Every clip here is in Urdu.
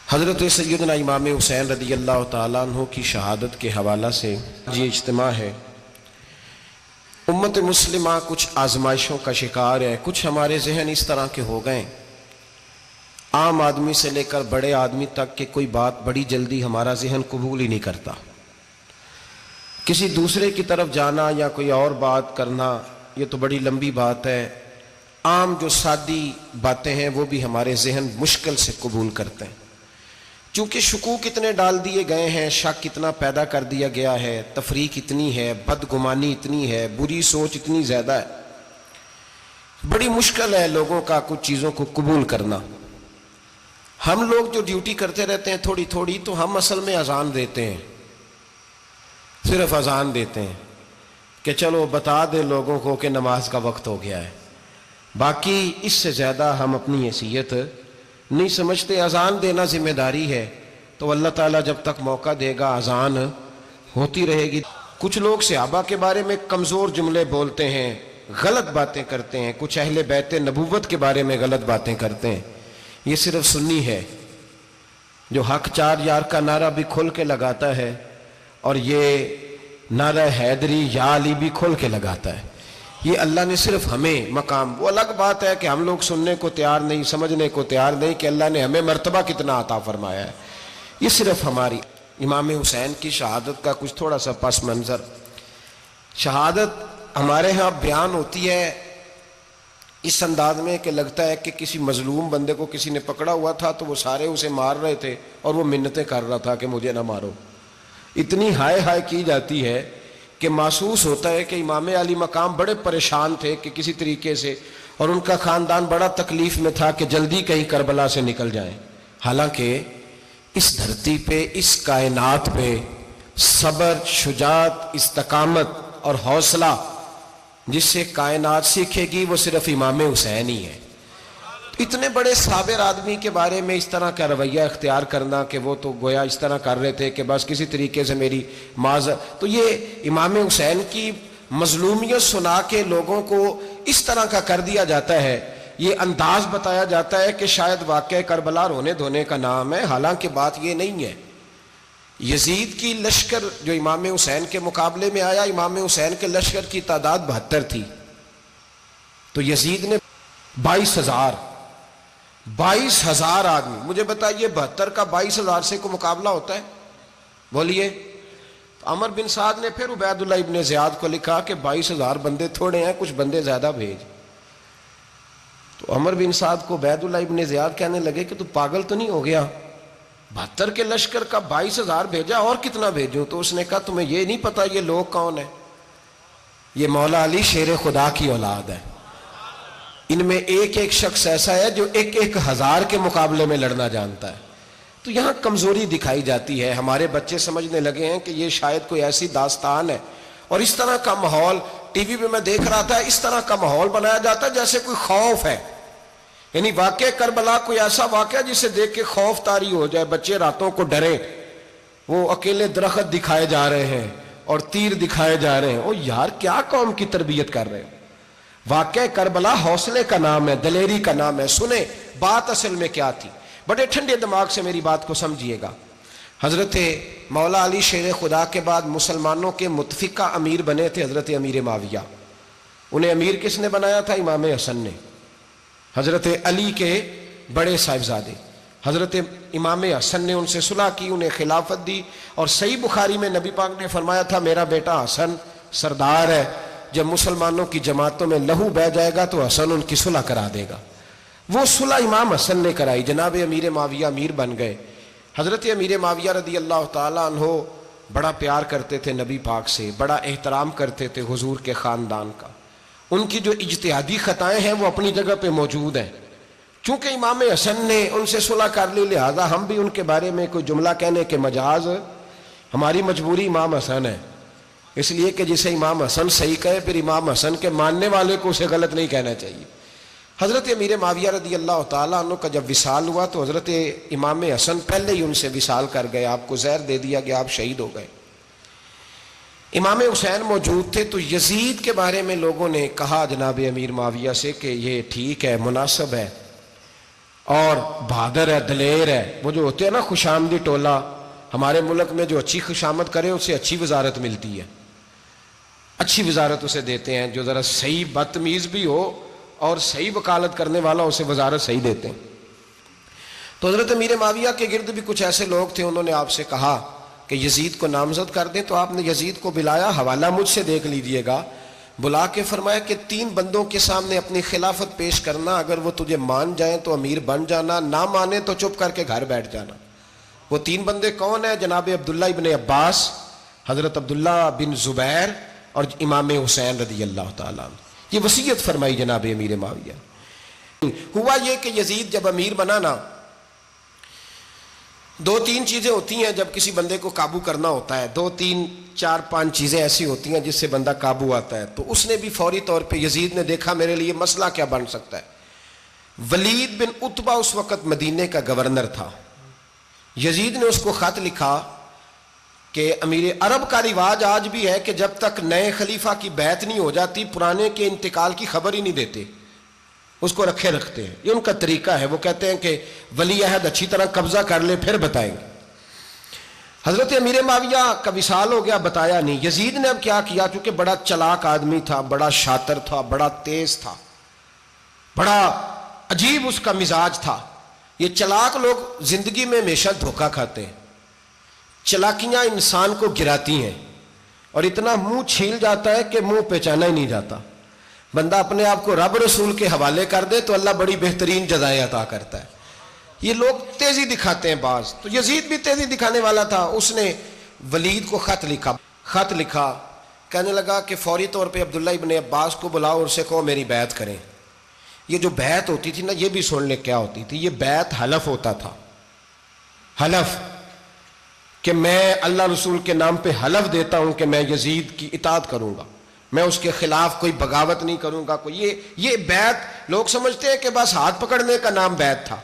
حضرت سیدنا امام حسین رضی اللہ تعالیٰ عنہ کی شہادت کے حوالہ سے یہ اجتماع ہے۔ امت مسلمہ کچھ آزمائشوں کا شکار ہے، کچھ ہمارے ذہن اس طرح کے ہو گئے، عام آدمی سے لے کر بڑے آدمی تک کہ کوئی بات بڑی جلدی ہمارا ذہن قبول ہی نہیں کرتا۔ کسی دوسرے کی طرف جانا یا کوئی اور بات کرنا یہ تو بڑی لمبی بات ہے، عام جو سادی باتیں ہیں وہ بھی ہمارے ذہن مشکل سے قبول کرتے ہیں، چونکہ شکوک اتنے ڈال دیے گئے ہیں، شک اتنا پیدا کر دیا گیا ہے، تفریق اتنی ہے، بدگمانی اتنی ہے، بری سوچ اتنی زیادہ ہے، بڑی مشکل ہے لوگوں کا کچھ چیزوں کو قبول کرنا۔ ہم لوگ جو ڈیوٹی کرتے رہتے ہیں تھوڑی تھوڑی، تو ہم اصل میں اذان دیتے ہیں، صرف اذان دیتے ہیں کہ چلو بتا دے لوگوں کو کہ نماز کا وقت ہو گیا ہے، باقی اس سے زیادہ ہم اپنی حیثیت نہیں سمجھتے۔ اذان دینا ذمہ داری ہے، تو اللہ تعالیٰ جب تک موقع دے گا اذان ہوتی رہے گی۔ کچھ لوگ صحابہ کے بارے میں کمزور جملے بولتے ہیں، غلط باتیں کرتے ہیں، کچھ اہل بیت نبوت کے بارے میں غلط باتیں کرتے ہیں، یہ صرف سنی ہے جو حق چار یار کا نعرہ بھی کھل کے لگاتا ہے اور یہ نعرہ حیدری یا علی بھی کھل کے لگاتا ہے۔ یہ اللہ نے صرف ہمیں مقام، وہ الگ بات ہے کہ ہم لوگ سننے کو تیار نہیں، سمجھنے کو تیار نہیں کہ اللہ نے ہمیں مرتبہ کتنا عطا فرمایا ہے، یہ صرف ہماری۔ امام حسین کی شہادت کا کچھ تھوڑا سا پس منظر۔ شہادت ہمارے ہاں بیان ہوتی ہے اس انداز میں کہ لگتا ہے کہ کسی مظلوم بندے کو کسی نے پکڑا ہوا تھا تو وہ سارے اسے مار رہے تھے اور وہ منتیں کر رہا تھا کہ مجھے نہ مارو، اتنی ہائے ہائے کی جاتی ہے کہ محسوس ہوتا ہے کہ امام علی مقام بڑے پریشان تھے کہ کسی طریقے سے، اور ان کا خاندان بڑا تکلیف میں تھا کہ جلدی کہیں کربلا سے نکل جائیں۔ حالانکہ اس دھرتی پہ، اس کائنات پہ صبر، شجاعت، استقامت اور حوصلہ جس سے کائنات سیکھے گی وہ صرف امام حسین ہی ہے۔ اتنے بڑے صابر آدمی کے بارے میں اس طرح کا رویہ اختیار کرنا کہ وہ تو گویا اس طرح کر رہے تھے کہ بس کسی طریقے سے میری تو یہ امام حسین کی مظلومیت سنا کے لوگوں کو اس طرح کا کر دیا جاتا ہے، یہ انداز بتایا جاتا ہے کہ شاید واقعہ کربلا رونے دھونے کا نام ہے، حالانکہ بات یہ نہیں ہے۔ یزید کی لشکر جو امام حسین کے مقابلے میں آیا، امام حسین کے لشکر کی تعداد 72 تھی، تو یزید نے 22,000 آدمی، مجھے بتائیے 72 کا 22,000 سے کو مقابلہ ہوتا ہے؟ بولیے۔ عمر بن سعد نے پھر عبید اللہ ابن زیاد کو لکھا کہ 22,000 بندے تھوڑے ہیں، کچھ بندے زیادہ بھیج۔ تو عمر بن سعد کو عبید اللہ ابن زیاد کہنے لگے کہ تو پاگل تو نہیں ہو گیا، 72 کے لشکر کا 22,000 بھیجا، اور کتنا بھیجوں؟ تو اس نے کہا تمہیں یہ نہیں پتا یہ لوگ کون ہیں؟ یہ مولا علی شیر خدا کی اولاد ہے، ان میں ایک ایک شخص ایسا ہے جو 1,000 کے مقابلے میں لڑنا جانتا ہے۔ تو یہاں کمزوری دکھائی جاتی ہے، ہمارے بچے سمجھنے لگے ہیں کہ یہ شاید کوئی ایسی داستان ہے، اور اس طرح کا ماحول ٹی وی پہ میں دیکھ رہا تھا، اس طرح کا ماحول بنایا جاتا ہے جیسے کوئی خوف ہے، یعنی واقع کربلا کوئی ایسا واقعہ جسے دیکھ کے خوف طاری ہو جائے، بچے راتوں کو ڈرے، وہ اکیلے درخت دکھائے جا رہے ہیں اور تیر دکھائے جا رہے ہیں۔ او یار کیا قوم کی تربیت کر رہے ہیں؟ واقعہ کربلا حوصلے کا نام ہے، دلیری کا نام ہے۔ سنیں بات اصل میں کیا تھی، بڑے ٹھنڈے دماغ سے میری بات کو سمجھیے گا۔ حضرت مولا علی شیر خدا کے بعد مسلمانوں کے متفقہ امیر بنے تھے حضرت امیر معاویہ۔ انہیں امیر کس نے بنایا تھا؟ امام حسن نے، حضرت علی کے بڑے صاحبزادے۔ حضرت امام حسن نے ان سے صلح کی، انہیں خلافت دی، اور صحیح بخاری میں نبی پاک نے فرمایا تھا میرا بیٹا حسن سردار ہے، جب مسلمانوں کی جماعتوں میں لہو بہہ جائے گا تو حسن ان کی صلح کرا دے گا۔ وہ صلح امام حسن نے کرائی، جناب امیر معاویہ امیر بن گئے۔ حضرت امیر معاویہ رضی اللہ تعالیٰ عنہ بڑا پیار کرتے تھے نبی پاک سے، بڑا احترام کرتے تھے حضور کے خاندان کا۔ ان کی جو اجتہادی خطائیں ہیں وہ اپنی جگہ پہ موجود ہیں، چونکہ امام حسن نے ان سے صلح کر لی، لہذا ہم بھی ان کے بارے میں کوئی جملہ کہنے کے مجاز، ہماری مجبوری امام حسن ہے، اس لیے کہ جسے امام حسن صحیح کہے پھر امام حسن کے ماننے والے کو اسے غلط نہیں کہنا چاہیے۔ حضرت امیر معاویہ رضی اللہ تعالیٰ عنہ کا جب وصال ہوا تو حضرت امام حسن پہلے ہی ان سے وصال کر گئے، آپ کو زہر دے دیا گیا، آپ شہید ہو گئے۔ امام حسین موجود تھے، تو یزید کے بارے میں لوگوں نے کہا جناب امیر معاویہ سے کہ یہ ٹھیک ہے، مناسب ہے، اور بہادر ہے، دلیر ہے. وہ جو ہوتے ہیں نا خوش آمدی ٹولہ، ہمارے ملک میں جو اچھی خوشامد کرے اسے اچھی وزارت ملتی ہے، اچھی وزارت اسے دیتے ہیں. جو ذرا صحیح بدتمیز بھی ہو اور صحیح وکالت کرنے والا اسے وزارت صحیح دیتے ہیں. تو حضرت امیر معاویہ کے گرد بھی کچھ ایسے لوگ تھے، انہوں نے آپ سے کہا کہ یزید کو نامزد کر دیں. تو آپ نے یزید کو بلایا، حوالہ مجھ سے دیکھ لیجئے گا. بلا کے فرمایا کہ 3 بندوں کے سامنے اپنی خلافت پیش کرنا، اگر وہ تجھے مان جائیں تو امیر بن جانا، نہ مانے تو چپ کر کے گھر بیٹھ جانا. وہ 3 بندے کون ہیں؟ جناب عبداللہ ابن عباس، حضرت عبداللہ بن زبیر اور امام حسین رضی اللہ تعالیٰ عنہ. یہ وصیت فرمائی جناب امیر معاویہ. ہوا یہ کہ یزید جب امیر بنا نا، 2-3 چیزیں ہوتی ہیں جب کسی بندے کو قابو کرنا ہوتا ہے، 2-3 4-5 چیزیں ایسی ہوتی ہیں جس سے بندہ قابو آتا ہے. تو اس نے بھی فوری طور پہ، یزید نے دیکھا میرے لیے مسئلہ کیا بن سکتا ہے. ولید بن عتبہ اس وقت مدینے کا گورنر تھا. یزید نے اس کو خط لکھا کہ امیر عرب کا رواج آج بھی ہے کہ جب تک نئے خلیفہ کی بیعت نہیں ہو جاتی پرانے کے انتقال کی خبر ہی نہیں دیتے، اس کو رکھے رکھتے ہیں. یہ ان کا طریقہ ہے. وہ کہتے ہیں کہ ولی عہد اچھی طرح قبضہ کر لے پھر بتائیں گے. حضرت امیر معاویہ کا وصال ہو گیا، بتایا نہیں. یزید نے اب کیا کیا، چونکہ بڑا چلاک آدمی تھا، بڑا شاطر تھا، بڑا تیز تھا، بڑا عجیب اس کا مزاج تھا. یہ چلاک لوگ زندگی میں ہمیشہ دھوکہ کھاتے ہیں. چلاکیاں انسان کو گراتی ہیں اور اتنا منہ چھیل جاتا ہے کہ منہ پہچانا ہی نہیں جاتا. بندہ اپنے آپ کو رب رسول کے حوالے کر دے تو اللہ بڑی بہترین جزائیں عطا کرتا ہے. یہ لوگ تیزی دکھاتے ہیں بعض. تو یزید بھی تیزی دکھانے والا تھا. اس نے ولید کو خط لکھا کہنے لگا کہ فوری طور پہ عبداللہ ابن عباس کو بلاؤ اور اسے کہو میری بیعت کریں. یہ جو بیعت ہوتی تھی نا، یہ بھی سن لے کیا ہوتی تھی. یہ بیعت حلف ہوتا تھا. حلف کہ میں اللہ رسول کے نام پہ حلف دیتا ہوں کہ میں یزید کی اطاعت کروں گا، میں اس کے خلاف کوئی بغاوت نہیں کروں گا. یہ بیعت لوگ سمجھتے ہیں کہ بس ہاتھ پکڑنے کا نام بیعت تھا.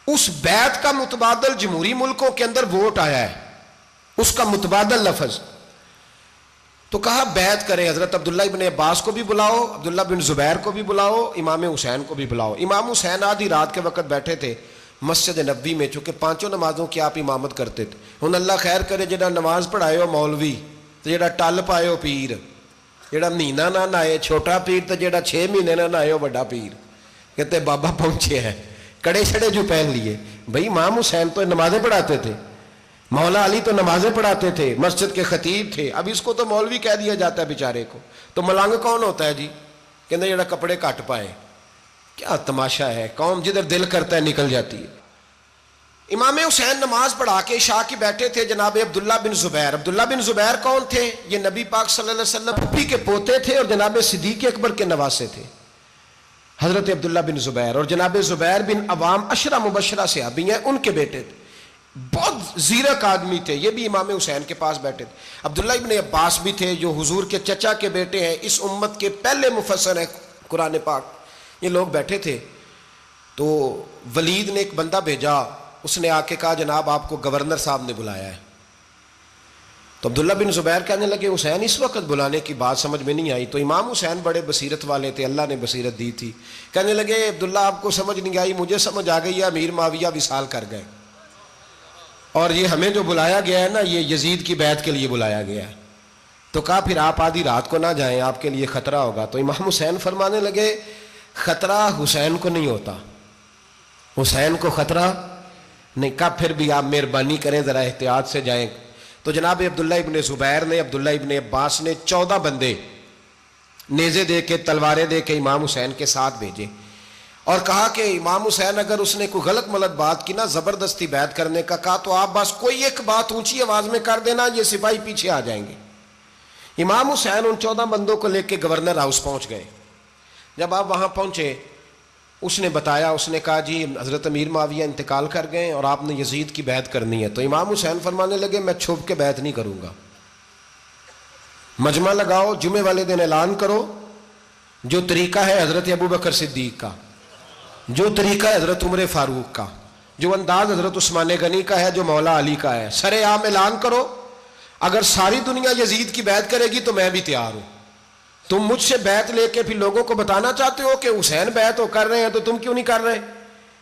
اس بیعت کا متبادل جمہوری ملکوں کے اندر ووٹ آیا ہے، اس کا متبادل لفظ. تو کہا بیعت کرے. حضرت عبداللہ ابن عباس کو بھی بلاؤ، عبداللہ بن زبیر کو بھی بلاؤ، امام حسین کو بھی بلاؤ. امام حسین آدھی رات کے وقت بیٹھے تھے مسجد نبوی میں، چونکہ 5 نمازوں کی آپ امامت کرتے تھے. ہن اللہ خیر کرے جڑا نماز پڑھائے ہو مولوی تو جڑا ٹل پائے ہو پیر، جڑا مہینہ نہ نہائے چھوٹا پیر تو جڑا 6 مہینے نہ نہائے ہو بڑا پیر. کہتے بابا پہنچے ہیں، کڑے چھڑے جو پہن لیے. بھائی امام حسین تو نمازیں پڑھاتے تھے، مولا علی تو نمازیں پڑھاتے تھے، مسجد کے خطیب تھے. اب اس کو تو مولوی کہہ دیا جاتا ہے بیچارے کو. تو ملنگ کون ہوتا ہے جی؟ کہتے جڑا کپڑے کٹ پائے. کیا تماشا ہے، قوم جدھر دل کرتا ہے نکل جاتی ہے. امام حسین نماز پڑھا کے عشاء کی بیٹھے تھے جناب عبداللہ بن زبیر. عبداللہ بن زبیر کون تھے؟ یہ نبی پاک صلی اللہ علیہ وسلم پھپھی کے پوتے تھے اور جناب صدیق اکبر کے نواسے تھے. حضرت عبداللہ بن زبیر اور جناب زبیر بن عوام عشرہ مبشرہ صحابی ہیں، ان کے بیٹے تھے. بہت زیرک آدمی تھے. یہ بھی امام حسین کے پاس بیٹھے تھے. عبداللہ ابن عباس بھی تھے جو حضور کے چچا کے بیٹے ہیں، اس امت کے پہلے مفسر ہیں قرآن پاک. یہ لوگ بیٹھے تھے. تو ولید نے ایک بندہ بھیجا، اس نے آ کے کہا جناب آپ کو گورنر صاحب نے بلایا ہے. تو عبداللہ بن زبیر کہنے لگے حسین اس وقت بلانے کی بات سمجھ میں نہیں آئی. تو امام حسین بڑے بصیرت والے تھے، اللہ نے بصیرت دی تھی. کہنے لگے عبداللہ آپ کو سمجھ نہیں آئی، مجھے سمجھ آ گئی ہے، امیر معاویہ وصال کر گئے اور یہ ہمیں جو بلایا گیا ہے نا، یہ یزید کی بیعت کے لیے بلایا گیا ہے. تو کہا پھر آپ آدھی رات کو نہ جائیں، آپ کے لیے خطرہ ہوگا. تو امام حسین فرمانے لگے خطرہ حسین کو نہیں ہوتا، حسین کو خطرہ نہیں. کہا پھر بھی آپ مہربانی کریں ذرا احتیاط سے جائیں. تو جناب عبداللہ ابن زبیر نے، عبداللہ ابن عباس نے 14 بندے نیزے دے کے، تلواریں دے کے امام حسین کے ساتھ بھیجے اور کہا کہ امام حسین اگر اس نے کوئی غلط ملت بات کی نا، زبردستی بیعت کرنے کا کہا، تو آپ بس کوئی ایک بات اونچی آواز میں کر دینا، یہ سپاہی پیچھے آ جائیں گے. امام حسین ان 14 بندوں کو لے کے گورنر ہاؤس پہنچ گئے. جب آپ وہاں پہنچے اس نے بتایا، اس نے کہا جی حضرت امیر معاویہ انتقال کر گئے اور آپ نے یزید کی بیعت کرنی ہے. تو امام حسین فرمانے لگے میں چھپ کے بیعت نہیں کروں گا. مجمع لگاؤ، جمعے والے دن اعلان کرو. جو طریقہ ہے حضرت ابوبکر صدیق کا، جو طریقہ ہے حضرت عمر فاروق کا، جو انداز حضرت عثمان غنی کا ہے، جو مولا علی کا ہے، سر عام اعلان کرو. اگر ساری دنیا یزید کی بیعت کرے گی تو میں بھی تیار ہوں. تم مجھ سے بیعت لے کے پھر لوگوں کو بتانا چاہتے ہو کہ حسین بیعت کر رہے ہیں تو تم کیوں نہیں کر رہے؟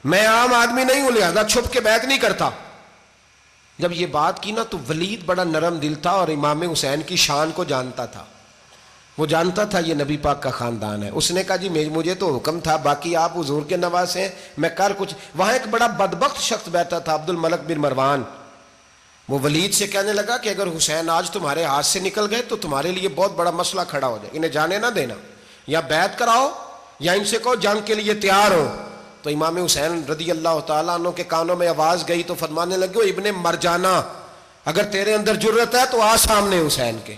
میں عام آدمی نہیں ہوں لہذا چھپ کے بیعت نہیں کرتا. جب یہ بات کی نا تو ولید بڑا نرم دل تھا اور امام حسین کی شان کو جانتا تھا. وہ جانتا تھا یہ نبی پاک کا خاندان ہے. اس نے کہا جی مجھے تو حکم تھا، باقی آپ حضور کے نواز ہیں، میں کر کچھ. وہاں ایک بڑا بدبخت شخص بیٹھا تھا، عبد الملک بن مروان. وہ ولید سے کہنے لگا کہ اگر حسین آج تمہارے ہاتھ سے نکل گئے تو تمہارے لیے بہت بڑا مسئلہ کھڑا ہو جائے، انہیں جانے نہ دینا، یا بیعت کراؤ یا ان سے کہو جنگ کے لیے تیار ہو. تو امام حسین رضی اللہ تعالیٰ عنہ کے کانوں میں آواز گئی تو فرمانے لگے ابن مرجانہ، اگر تیرے اندر جرت ہے تو آ سامنے حسین کے،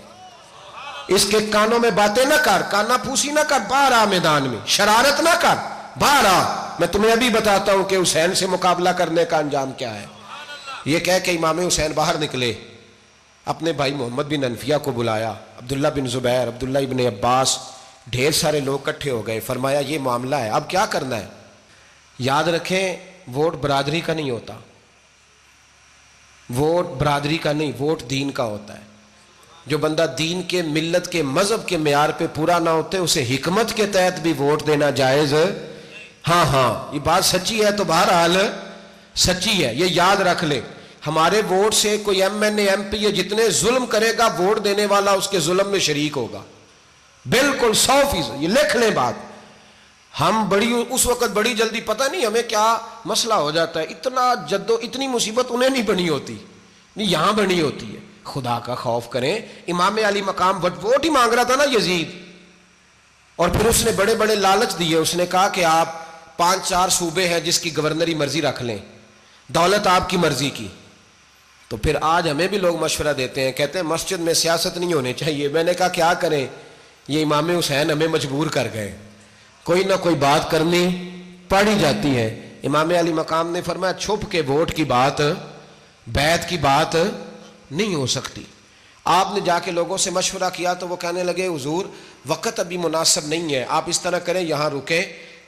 اس کے کانوں میں باتیں نہ کر، کانا پھوسی نہ کر، باہر آ میدان میں، شرارت نہ کر، باہر آ، میں تمہیں ابھی بتاتا ہوں کہ حسین سے مقابلہ کرنے کا انجام کیا ہے. یہ کہہ کہ امام حسین باہر نکلے، اپنے بھائی محمد بن انفیہ کو بلایا، عبداللہ بن زبیر، عبداللہ ابن عباس، ڈھیر سارے لوگ اکٹھے ہو گئے. فرمایا یہ معاملہ ہے، اب کیا کرنا ہے. یاد رکھیں ووٹ برادری کا نہیں ہوتا، ووٹ برادری کا نہیں، ووٹ دین کا ہوتا ہے. جو بندہ دین کے، ملت کے، مذہب کے معیار پہ پورا نہ ہوتے اسے حکمت کے تحت بھی ووٹ دینا جائز. ہاں یہ بات سچی ہے تو بہرحال سچی ہے، یہ یاد رکھ لے. ہمارے ووٹ سے کوئی ایم این اے، ایم پی اے جتنے ظلم کرے گا، ووٹ دینے والا اس کے ظلم میں شریک ہوگا، بالکل 100%. یہ لکھ لیں بات. ہم اس وقت بڑی جلدی، پتہ نہیں ہمیں کیا مسئلہ ہو جاتا ہے، اتنا اتنی مصیبت انہیں نہیں بنی ہوتی، نہیں یہاں بنی ہوتی ہے. خدا کا خوف کریں. امام علی مقام ووٹ ہی مانگ رہا تھا نا یزید، اور پھر اس نے بڑے بڑے لالچ دیے. اس نے کہا کہ آپ 5-4 صوبے ہیں جس کی گورنری مرضی رکھ لیں، دولت آپ کی مرضی کی. تو پھر آج ہمیں بھی لوگ مشورہ دیتے ہیں، کہتے ہیں مسجد میں سیاست نہیں ہونی چاہیے. میں نے کہا کیا کریں، یہ امام حسین ہمیں مجبور کر گئے، کوئی نہ کوئی بات کرنی پڑ ہی جاتی ہے. امام علی مقام نے فرمایا چھپ کے ووٹ کی بات، بیعت کی بات نہیں ہو سکتی. آپ نے جا کے لوگوں سے مشورہ کیا تو وہ کہنے لگے حضور وقت ابھی مناسب نہیں ہے، آپ اس طرح کریں یہاں رکیں،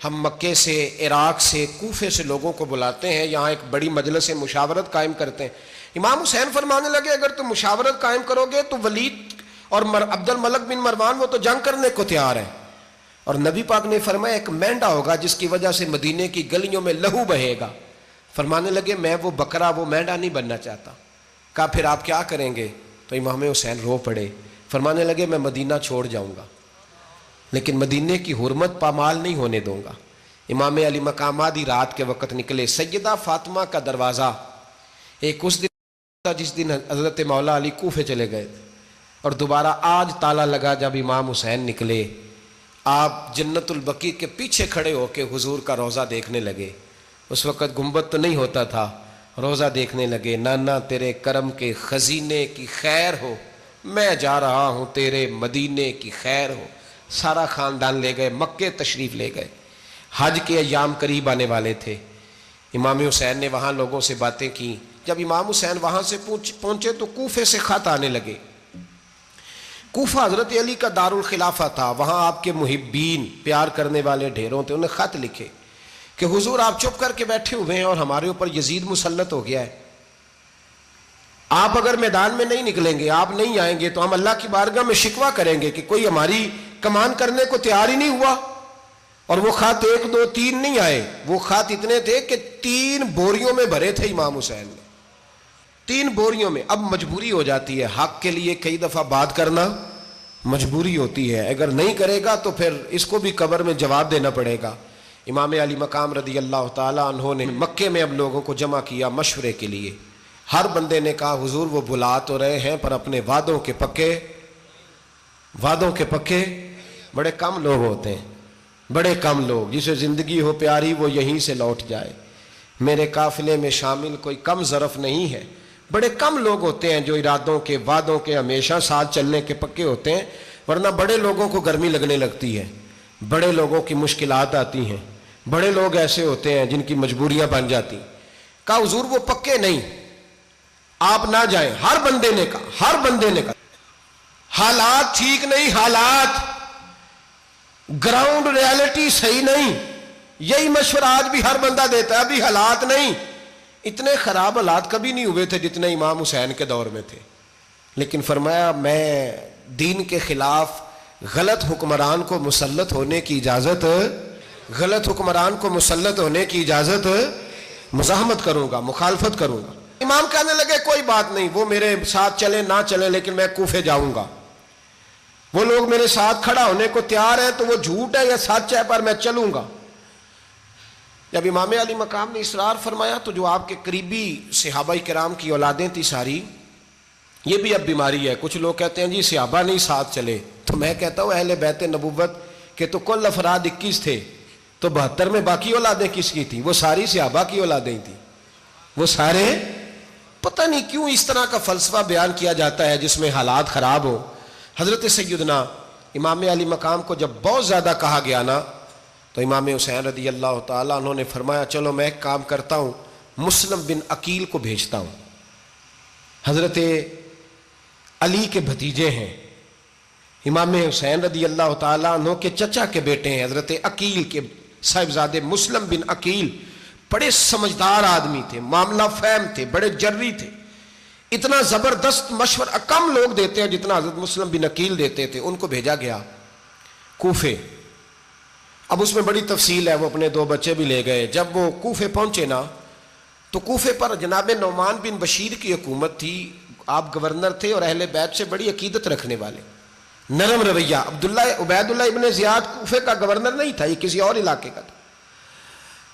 ہم مکے سے، عراق سے، کوفے سے لوگوں کو بلاتے ہیں، یہاں ایک بڑی مجلس مشاورت قائم کرتے ہیں. امام حسین فرمانے لگے اگر تم مشاورت قائم کرو گے تو ولید اور عبد الملک بن مروان وہ تو جنگ کرنے کو تیار ہے، اور نبی پاک نے فرمایا ایک مینڈا ہوگا جس کی وجہ سے مدینے کی گلیوں میں لہو بہے گا. فرمانے لگے میں وہ بکرا، وہ مینڈا نہیں بننا چاہتا. کہا پھر آپ کیا کریں گے؟ تو امام حسین رو پڑے، فرمانے لگے میں مدینہ چھوڑ جاؤں گا لیکن مدینے کی حرمت پامال نہیں ہونے دوں گا. امام علی مقام آدھی رات کے وقت نکلے. سیدہ فاطمہ کا دروازہ ایک اس دن تھا جس دن حضرت مولا علی کوفے چلے گئے تھے، اور دوبارہ آج تالا لگا جب امام حسین نکلے. آپ جنت البقیع کے پیچھے کھڑے ہو کے حضور کا روضہ دیکھنے لگے. اس وقت گنبد تو نہیں ہوتا تھا، روضہ دیکھنے لگے. نانا تیرے کرم کے خزینے کی خیر ہو، میں جا رہا ہوں تیرے مدینے کی خیر ہو. سارا خاندان لے گئے، مکے تشریف لے گئے. حج کے ایام قریب آنے والے تھے. امام حسین نے وہاں لوگوں سے باتیں کی. جب امام حسین وہاں سے پہنچے تو کوفے سے خط آنے لگے. کوفہ حضرت علی کا دار الخلافہ تھا، وہاں آپ کے محبین، پیار کرنے والے ڈھیروں تھے. انہیں خط لکھے کہ حضور آپ چپ کر کے بیٹھے ہوئے ہیں اور ہمارے اوپر یزید مسلط ہو گیا ہے. آپ اگر میدان میں نہیں نکلیں گے، آپ نہیں آئیں گے تو ہم اللہ کی بارگاہ میں شکوہ کریں گے کہ کوئی ہماری کمان کرنے کو تیار ہی نہیں ہوا. اور وہ خط 1 2 3 نہیں آئے، وہ خط اتنے تھے کہ 3 بوریوں میں بھرے تھے امام حسین نے، 3 بوریوں میں. اب مجبوری ہو جاتی ہے، حق کے لیے کئی دفعہ بات کرنا مجبوری ہوتی ہے، اگر نہیں کرے گا تو پھر اس کو بھی قبر میں جواب دینا پڑے گا. امام علی مقام رضی اللہ تعالیٰ عنہ نے مکے میں اب لوگوں کو جمع کیا مشورے کے لیے. ہر بندے نے کہا حضور وہ بلا تو رہے ہیں پر اپنے وعدوں کے پکے. بڑے کم لوگ ہوتے ہیں، بڑے کم لوگ، جسے زندگی ہو پیاری وہ یہیں سے لوٹ جائے. میرے قافلے میں شامل کوئی کم ظرف نہیں ہے. بڑے کم لوگ ہوتے ہیں جو ارادوں کے، وعدوں کے ہمیشہ ساتھ چلنے کے پکے ہوتے ہیں، ورنہ بڑے لوگوں کو گرمی لگنے لگتی ہے، بڑے لوگوں کی مشکلات آتی ہیں، بڑے لوگ ایسے ہوتے ہیں جن کی مجبوریاں بن جاتی. کہا حضور وہ پکے نہیں، آپ نہ جائیں. ہر بندے نے کہا حالات ٹھیک نہیں، حالات گراؤنڈ ریالٹی صحیح نہیں. یہی مشورہ آج بھی ہر بندہ دیتا ہے، ابھی حالات نہیں. اتنے خراب حالات کبھی نہیں ہوئے تھے جتنے امام حسین کے دور میں تھے. لیکن فرمایا میں دین کے خلاف غلط حکمران کو مسلط ہونے کی اجازت غلط حکمران کو مسلط ہونے کی اجازت مزاحمت کروں گا، مخالفت کروں گا۔ امام کہنے لگے کوئی بات نہیں، وہ میرے ساتھ چلے نہ چلے لیکن میں کوفے جاؤں گا، وہ لوگ میرے ساتھ کھڑا ہونے کو تیار ہے تو وہ جھوٹ ہے یا سچ ہے پر میں چلوں گا۔ جب امام علی مقام نے اصرار فرمایا تو جو آپ کے قریبی صحابہ کرام کی اولادیں تھی ساری، یہ بھی اب بیماری ہے، کچھ لوگ کہتے ہیں جی صحابہ نہیں ساتھ چلے، تو میں کہتا ہوں اہل بیت نبوت کے تو کل افراد 21 تھے، تو 72 میں باقی اولادیں کس کی تھیں؟ وہ ساری صحابہ کی اولادیں تھیں، وہ سارے، پتہ نہیں کیوں اس طرح کا فلسفہ بیان کیا جاتا ہے جس میں حالات خراب ہو۔ حضرت سیدنا امام علی مقام کو جب بہت زیادہ کہا گیا نا تو امام حسین رضی اللہ تعالیٰ انہوں نے فرمایا چلو میں ایک کام کرتا ہوں، مسلم بن عقیل کو بھیجتا ہوں، حضرت علی کے بھتیجے ہیں، امام حسین رضی اللہ تعالیٰ عنہ کے چچا کے بیٹے ہیں، حضرت عقیل کے صاحبزادے مسلم بن عقیل بڑے سمجھدار آدمی تھے، معاملہ فہم تھے، بڑے جری تھے، اتنا زبردست مشورہ کم لوگ دیتے ہیں جتنا حضرت مسلم بن عقیل دیتے تھے۔ ان کو بھیجا گیا کوفے۔ اب اس میں بڑی تفصیل ہے، وہ اپنے 2 بچے بھی لے گئے۔ جب وہ کوفے پہنچے نا تو کوفے پر جناب نعمان بن بشیر کی حکومت تھی، آپ گورنر تھے اور اہل بیت سے بڑی عقیدت رکھنے والے، نرم رویہ۔ عبید اللہ ابن زیاد کوفے کا گورنر نہیں تھا، یہ کسی اور علاقے کا تھا۔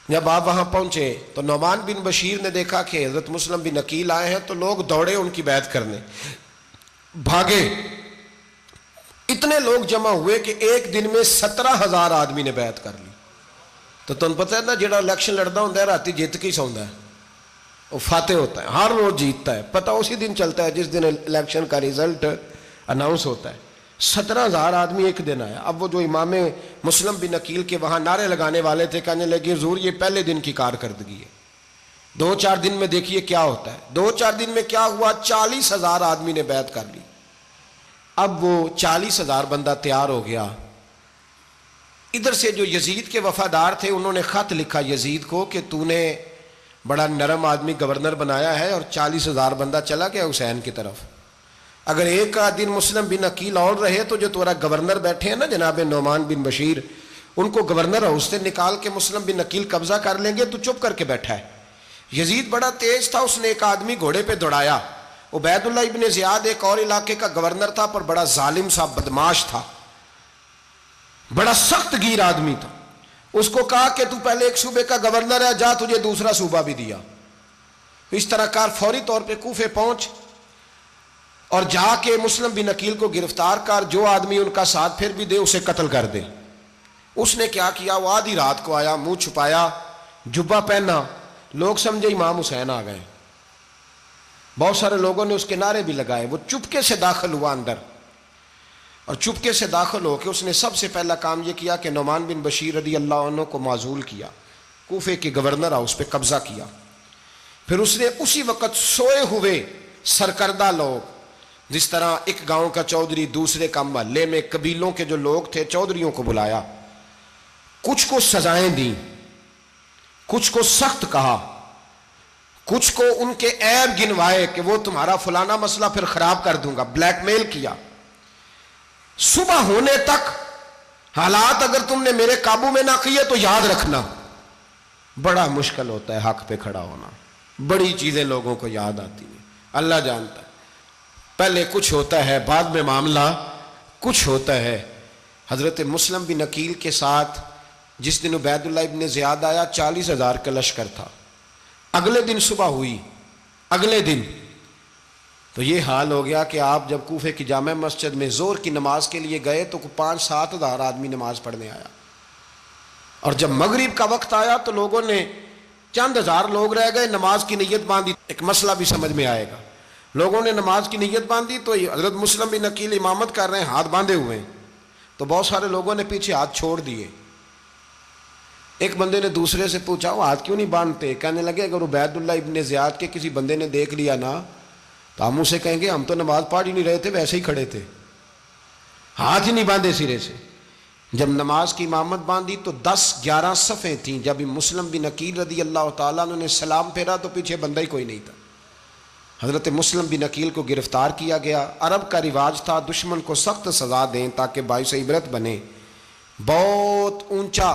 جب آپ وہاں پہنچے تو نعمان بن بشیر نے دیکھا کہ حضرت مسلم بن عقیل آئے ہیں تو لوگ دوڑے ان کی بیعت کرنے، بھاگے، اتنے لوگ جمع ہوئے کہ ایک دن میں 17,000 آدمی نے بیعت کر لی۔ تو تم پتہ ہے نا جڑا الیکشن لڑتا ہوں راتی جیت کے سوندا ہے، وہ فاتح ہوتا ہے، ہر روز جیتتا ہے، پتہ اسی دن چلتا ہے جس دن الیکشن کا ریزلٹ اناؤنس ہوتا ہے۔ 17,000 آدمی ایک دن آیا۔ اب وہ جو امام مسلم بن عقیل کے وہاں نعرے لگانے والے تھے کہنے لگے حضور یہ پہلے دن کی کارکردگی ہے، 2-4 دن میں دیکھیے کیا ہوتا ہے۔ 2-4 دن میں کیا ہوا، 40,000 آدمی نے بیعت کر لی۔ اب وہ 40,000 بندہ تیار ہو گیا۔ ادھر سے جو یزید کے وفادار تھے انہوں نے خط لکھا یزید کو کہ تو نے بڑا نرم آدمی گورنر بنایا ہے اور 40,000 بندہ چلا گیا حسین کی طرف، اگر ایک دن مسلم بن عقیل اور رہے تو جو تمہارا گورنر بیٹھے ہیں نا جناب نعمان بن بشیر، ان کو گورنر ہاؤس سے نکال کے مسلم بن عقیل قبضہ کر لیں گے، تو چپ کر کے بیٹھا ہے۔ یزید بڑا تیز تھا، اس نے ایک آدمی گھوڑے پہ دوڑایا۔ عبید اللہ ابن زیاد ایک اور علاقے کا گورنر تھا پر بڑا ظالم سا بدماش تھا، بڑا سخت گیر آدمی تھا۔ اس کو کہا کہ تو پہلے ایک صوبے کا گورنر ہے، جا تجھے دوسرا صوبہ بھی دیا۔ اس طرح کار فوری طور پہ کوفے پہنچ اور جا کے مسلم بن عقیل کو گرفتار کر، جو آدمی ان کا ساتھ پھر بھی دے اسے قتل کر دے۔ اس نے کیا کیا، وہ آدھی رات کو آیا، منہ چھپایا، جبہ پہنا، لوگ سمجھے امام حسین آ گئے۔ بہت سارے لوگوں نے اس کے نعرے بھی لگائے۔ وہ چپکے سے داخل ہوا اندر، اور چپکے سے داخل ہو کے اس نے سب سے پہلا کام یہ کیا کہ نعمان بن بشیر رضی اللہ عنہ کو معزول کیا، کوفے کے گورنر ہاؤس پہ قبضہ کیا۔ پھر اس نے اسی وقت سوئے ہوئے سرکردہ لوگ، جس طرح ایک گاؤں کا چودھری دوسرے کا محلے میں قبیلوں کے جو لوگ تھے چودھریوں کو بلایا، کچھ کو سزائیں دیں، کچھ کو سخت کہا، کچھ کو ان کے عیب گنوائے کہ وہ تمہارا فلانا مسئلہ پھر خراب کر دوں گا، بلیک میل کیا۔ صبح ہونے تک حالات اگر تم نے میرے قابو میں نہ کیے تو یاد رکھنا بڑا مشکل ہوتا ہے حق پہ کھڑا ہونا، بڑی چیزیں لوگوں کو یاد آتی ہیں، اللہ جانتا ہے۔ پہلے کچھ ہوتا ہے، بعد میں معاملہ کچھ ہوتا ہے۔ حضرت مسلم بن عقیل کے ساتھ جس دن عبید اللہ ابن زیاد آیا 40,000 کا لشکر تھا۔ اگلے دن صبح ہوئی، اگلے دن تو یہ حال ہو گیا کہ آپ جب کوفے کی جامع مسجد میں زور کی نماز کے لیے گئے تو 5-7 ہزار آدمی نماز پڑھنے آیا، اور جب مغرب کا وقت آیا تو لوگوں نے چند ہزار لوگ رہ گئے، نماز کی نیت باندھی۔ ایک مسئلہ بھی سمجھ میں آئے گا، لوگوں نے نماز کی نیت باندھی تو حضرت مسلم بن عقیل امامت کر رہے ہیں، ہاتھ باندھے ہوئے ہیں، تو بہت سارے لوگوں نے پیچھے ہاتھ چھوڑ دیے۔ ایک بندے نے دوسرے سے پوچھا وہ ہاتھ کیوں نہیں باندھتے؟ کہنے لگے اگر عبید اللہ ابن زیاد کے کسی بندے نے دیکھ لیا نا تو ہم اسے کہیں گے ہم تو نماز پڑھ ہی نہیں رہے تھے، ویسے ہی کھڑے تھے، ہاتھ ہی نہیں باندھے سرے سے۔ جب نماز کی امامت باندھی تو 10-11 صفیں تھیں۔ جب مسلم بن عقیل رضی اللہ تعالیٰ عنہ نے سلام پھیرا تو پیچھے بندہ ہی کوئی نہیں تھا۔ حضرت مسلم بن عقیل کو گرفتار کیا گیا۔ عرب کا رواج تھا دشمن کو سخت سزا دیں تاکہ باعث عبرت بنے۔ بہت اونچا